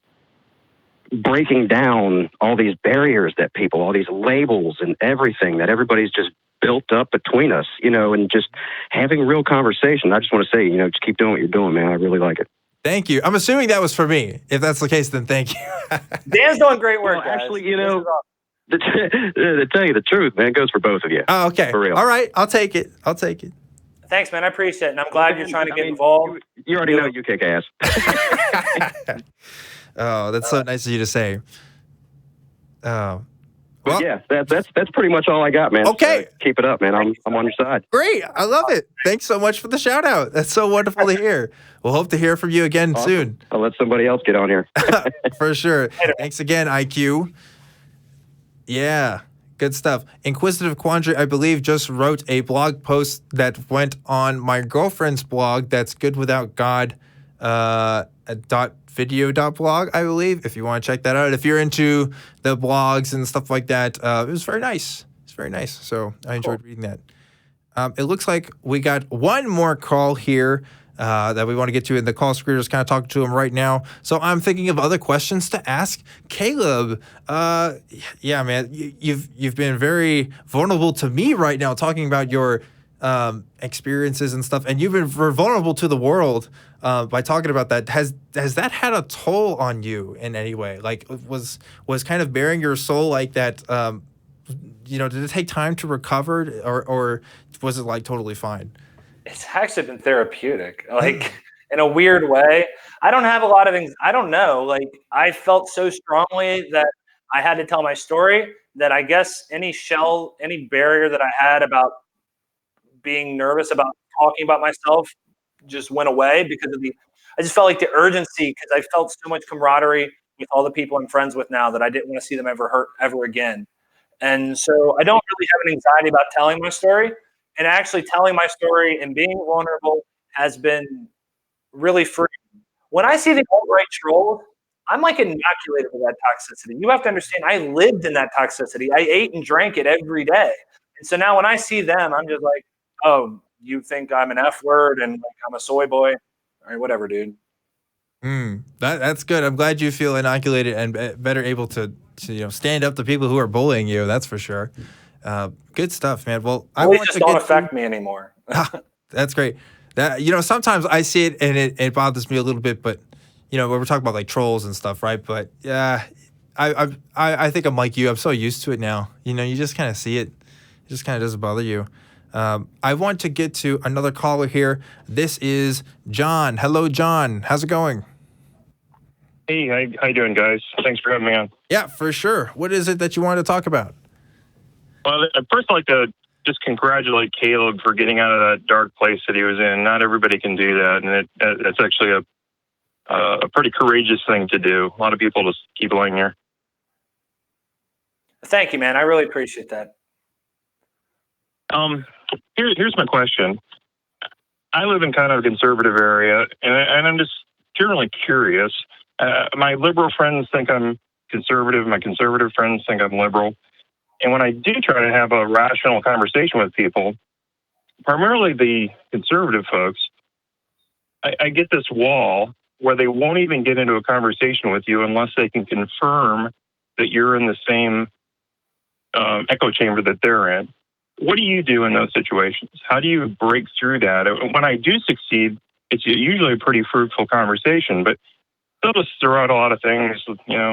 breaking down all these barriers that people, all these labels and everything that everybody's just built up between us, and just having real conversation. I just want to say, just keep doing what you're doing, man. I really like it.
Thank you. I'm assuming that was for me. If that's the case, then thank you.
Dan's doing great work,
guys. Actually, to tell you the truth, man, it goes for both of you.
Oh, okay.
For real.
All right. I'll take it.
Thanks, man. I appreciate it. And I'm glad you're trying to get involved.
You already know you kick ass.
Oh, that's so nice of you to say. Oh.
Well, yeah, that's pretty much all I got, man.
Okay.
Keep it up, man. I'm on your side.
Great. I love it. Thanks so much for the shout out. That's so wonderful to hear. We'll hope to hear from you again soon.
I'll let somebody else get on here.
For sure. Thanks again, IQ. Yeah, good stuff. Inquisitive Quandary, I believe, just wrote a blog post that went on my girlfriend's blog. That's goodwithoutgod.video.blog, I believe, if you want to check that out. If you're into the blogs and stuff like that, it was very nice. It's very nice. So I enjoyed reading that. It looks like we got one more call here that we want to get to, and the call screener is kind of talking to him right now. So I'm thinking of other questions to ask Caleb. Yeah, man, you've been very vulnerable to me right now, talking about your experiences and stuff, and you've been vulnerable to the world by talking about that. Has that had a toll on you in any way? Like, was kind of bearing your soul like that did it take time to recover, or was it like totally fine?
It's actually been therapeutic, like in a weird way. I don't have a lot of things. I don't know. Like, I felt so strongly that I had to tell my story that I guess any barrier that I had about being nervous about talking about myself just went away because I just felt like the urgency, because I felt so much camaraderie with all the people I'm friends with now that I didn't want to see them ever hurt ever again. And so I don't really have an anxiety about telling my story. And actually telling my story and being vulnerable has been really free. When I see the alt-right trolls, I'm like inoculated with that toxicity. You have to understand, I lived in that toxicity. I ate and drank it every day. And so now when I see them, I'm just like, oh, you think I'm an F word and like I'm a soy boy? All right, whatever, dude.
That's good. I'm glad you feel inoculated and better able to stand up to people who are bullying you. That's for sure. Good stuff, man. Well, I want
just
to
don't affect me anymore.
That's great. That sometimes I see it and it bothers me a little bit, but when we're talking about like trolls and stuff, right? But yeah, I think I'm like you. I'm so used to it now. You just kind of see it. It just kind of doesn't bother you. I want to get to another caller here. This is John. Hello, John. How's it going?
Hey, how you doing, guys? Thanks for having me on.
Yeah, for sure. What is it that you wanted to talk about?
Well, first I'd like to just congratulate Caleb for getting out of that dark place that he was in. Not everybody can do that, and it's actually a pretty courageous thing to do. A lot of people just keep laying here.
Thank you, man. I really appreciate that.
Here's my question. I live in kind of a conservative area, and I'm just generally curious. My liberal friends think I'm conservative. My conservative friends think I'm liberal. And when I do try to have a rational conversation with people, primarily the conservative folks, I get this wall where they won't even get into a conversation with you unless they can confirm that you're in the same echo chamber that they're in. What do you do in those situations? How do you break through that? When I do succeed, it's usually a pretty fruitful conversation, but they'll just throw out a lot of things,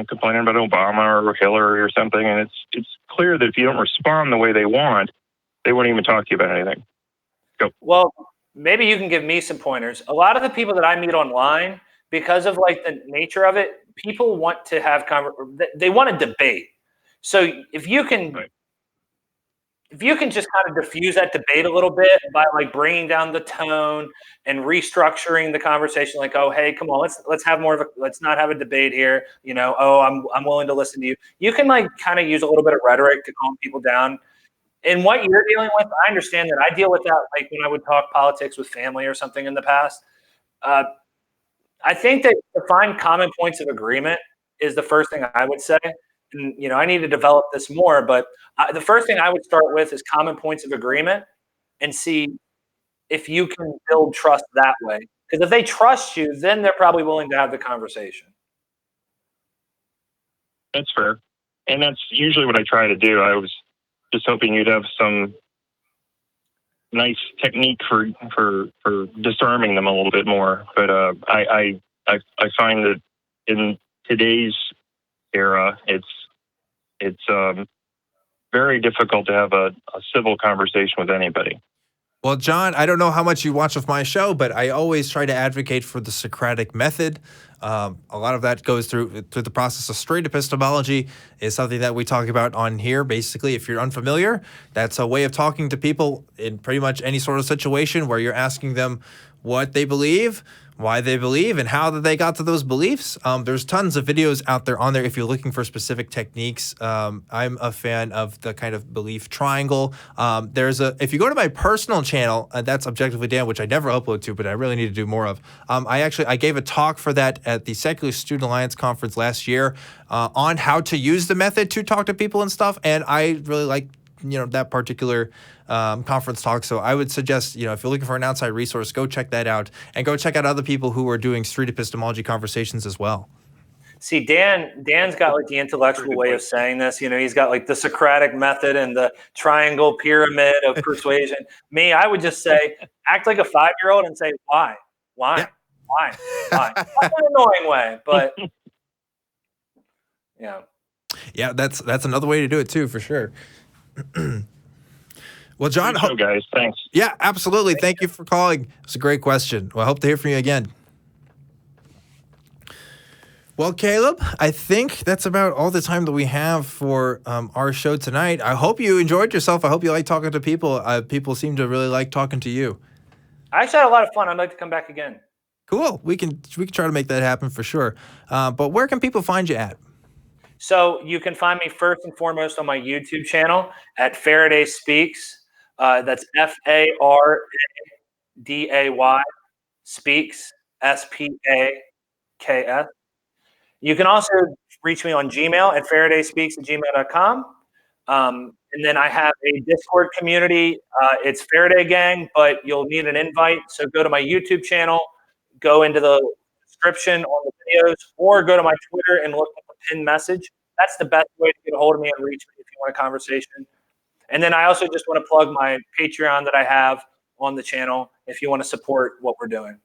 complaining about Obama or Hillary or something, and it's clear that if you don't respond the way they want, they won't even talk to you about anything. Go.
Well, maybe you can give me some pointers. A lot of the people that I meet online, because of like the nature of it, people want to have they want to debate. So if you can just kind of diffuse that debate a little bit by like bringing down the tone and restructuring the conversation, like, oh, hey, come on, let's have more of let's not have a debate here. I'm willing to listen to you. You can like kind of use a little bit of rhetoric to calm people down. And what you're dealing with, I understand that. I deal with that like when I would talk politics with family or something in the past. I think that to find common points of agreement is the first thing I would say. And, I need to develop this more, but the first thing I would start with is common points of agreement and see if you can build trust that way. Because if they trust you, then they're probably willing to have the conversation.
That's fair. And that's usually what I try to do. I was just hoping you'd have some nice technique for disarming them a little bit more. But I find that in today's era, it's very difficult to have a civil conversation with anybody.
Well, John, I don't know how much you watch of my show, but I always try to advocate for the Socratic method. A lot of that goes through the process of straight epistemology is something that we talk about on here. Basically, if you're unfamiliar, that's a way of talking to people in pretty much any sort of situation where you're asking them what they believe, why they believe, and how that they got to those beliefs. There's tons of videos out there on there if you're looking for specific techniques. I'm a fan of the kind of belief triangle. If you go to my personal channel, that's Objectively Dan, which I never upload to, but I really need to do more of. I gave a talk for that at the Secular Student Alliance conference last year on how to use the method to talk to people and stuff, and I really like that particular conference talk. So I would suggest, if you're looking for an outside resource, go check that out and go check out other people who are doing street epistemology conversations as well.
See, Dan's got like the intellectual way of saying this. He's got like the Socratic method and the triangle pyramid of persuasion. Me, I would just say, act like a 5-year-old and say, why?
Yeah.
Why? Not in an annoying way, but yeah.
Yeah, that's another way to do it too, for sure. Well, John.
Good show, guys. Thanks.
Yeah, absolutely. Thank you for calling. It's a great question. Well, I hope to hear from you again. Well, Caleb, I think that's about all the time that we have for our show tonight. I hope you enjoyed yourself. I hope you like talking to people. People seem to really like talking to you.
I actually had a lot of fun. I'd like to come back again.
Cool. We can try to make that happen for sure. But where can people find you at?
So you can find me first and foremost on my YouTube channel at Faraday Speaks. That's Faraday Speaks, SPAKS. You can also reach me on Gmail at faradayspeaks@gmail.com. And then I have a Discord community. It's Faraday Gang, but you'll need an invite. So go to my YouTube channel, go into the description on the videos, or go to my Twitter and look at the pinned message. That's the best way to get a hold of me and reach me if you want a conversation. And then I also just want to plug my Patreon that I have on the channel if you want to support what we're doing.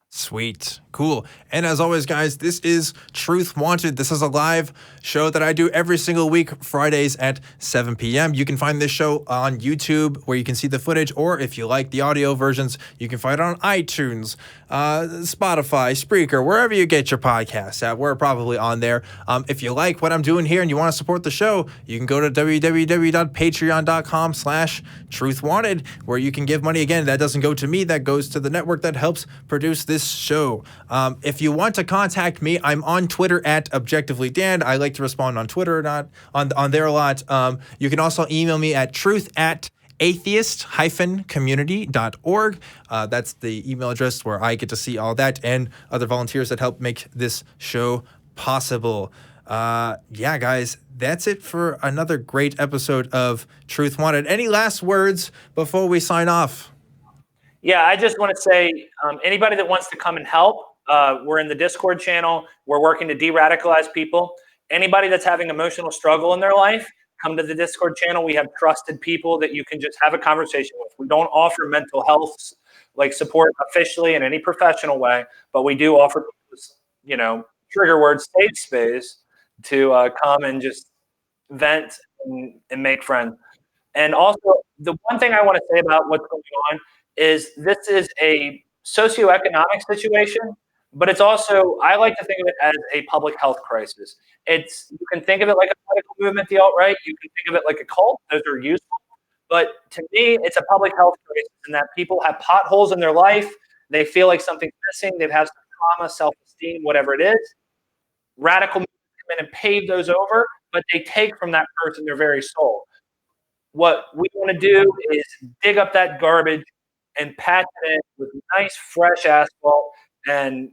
Sweet. Cool. And as always, guys, this is Truth Wanted. This is a live show that I do every single week, Fridays at 7 p.m. You can find this show on YouTube where you can see the footage, or if you like the audio versions, you can find it on iTunes, Spotify, Spreaker, wherever you get your podcasts at. We're probably on there. If you like what I'm doing here and you want to support the show, you can go to www.patreon.com/truthwanted, where you can give money. Again, that doesn't go to me. That goes to the network that helps produce this show. If you want to contact me, I'm on Twitter at ObjectivelyDan. I like to respond on Twitter, not on there a lot. You can also email me at truth@atheist-community.org. That's the email address where I get to see all that and other volunteers that help make this show possible. Yeah, guys, that's it for another great episode of Truth Wanted. Any last words before we sign off?
Yeah, I just want to say, anybody that wants to come and help, we're in the Discord channel. We're working to de-radicalize people. Anybody that's having emotional struggle in their life, come to the Discord channel. We have trusted people that you can just have a conversation with. We don't offer mental health support officially in any professional way, but we do offer, trigger word safe space to come and just vent and make friends. And also, the one thing I want to say about what's going on is this is a socioeconomic situation, but it's also, I like to think of it as a public health crisis. You can think of it like a political movement, the alt-right. You can think of it like a cult. Those are useful. But to me, it's a public health crisis in that people have potholes in their life. They feel like something's missing. They've had some trauma, self-esteem, whatever it is. Radical movements come in and pave those over, but they take from that person their very soul. What we want to do is dig up that garbage and patch it in with nice, fresh asphalt and,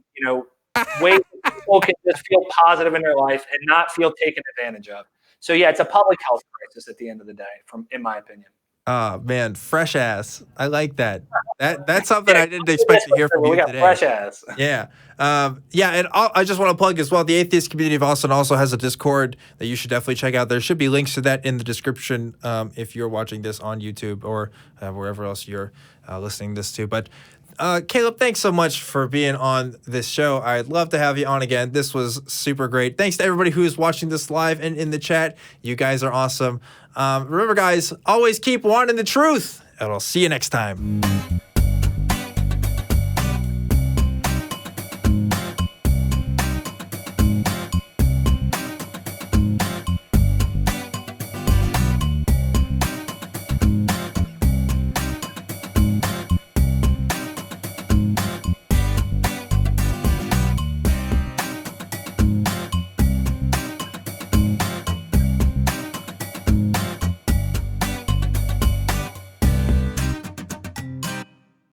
ways that people can just feel positive in their life and not feel taken advantage of. So, yeah, it's a public health crisis at the end of the day, in my opinion.
Oh, man, fresh ass. I like that. That's something I didn't expect to hear from you today.
Fresh ass.
Yeah. And I just want to plug as well, the Atheist Community of Austin also has a Discord that you should definitely check out. There should be links to that in the description if you're watching this on YouTube or wherever else you're listening this to. But Caleb, thanks so much for being on this show. I'd love to have you on again. This was super great. Thanks to everybody who is watching this live and in the chat. You guys are awesome. Remember, guys, always keep wanting the truth, and I'll see you next time.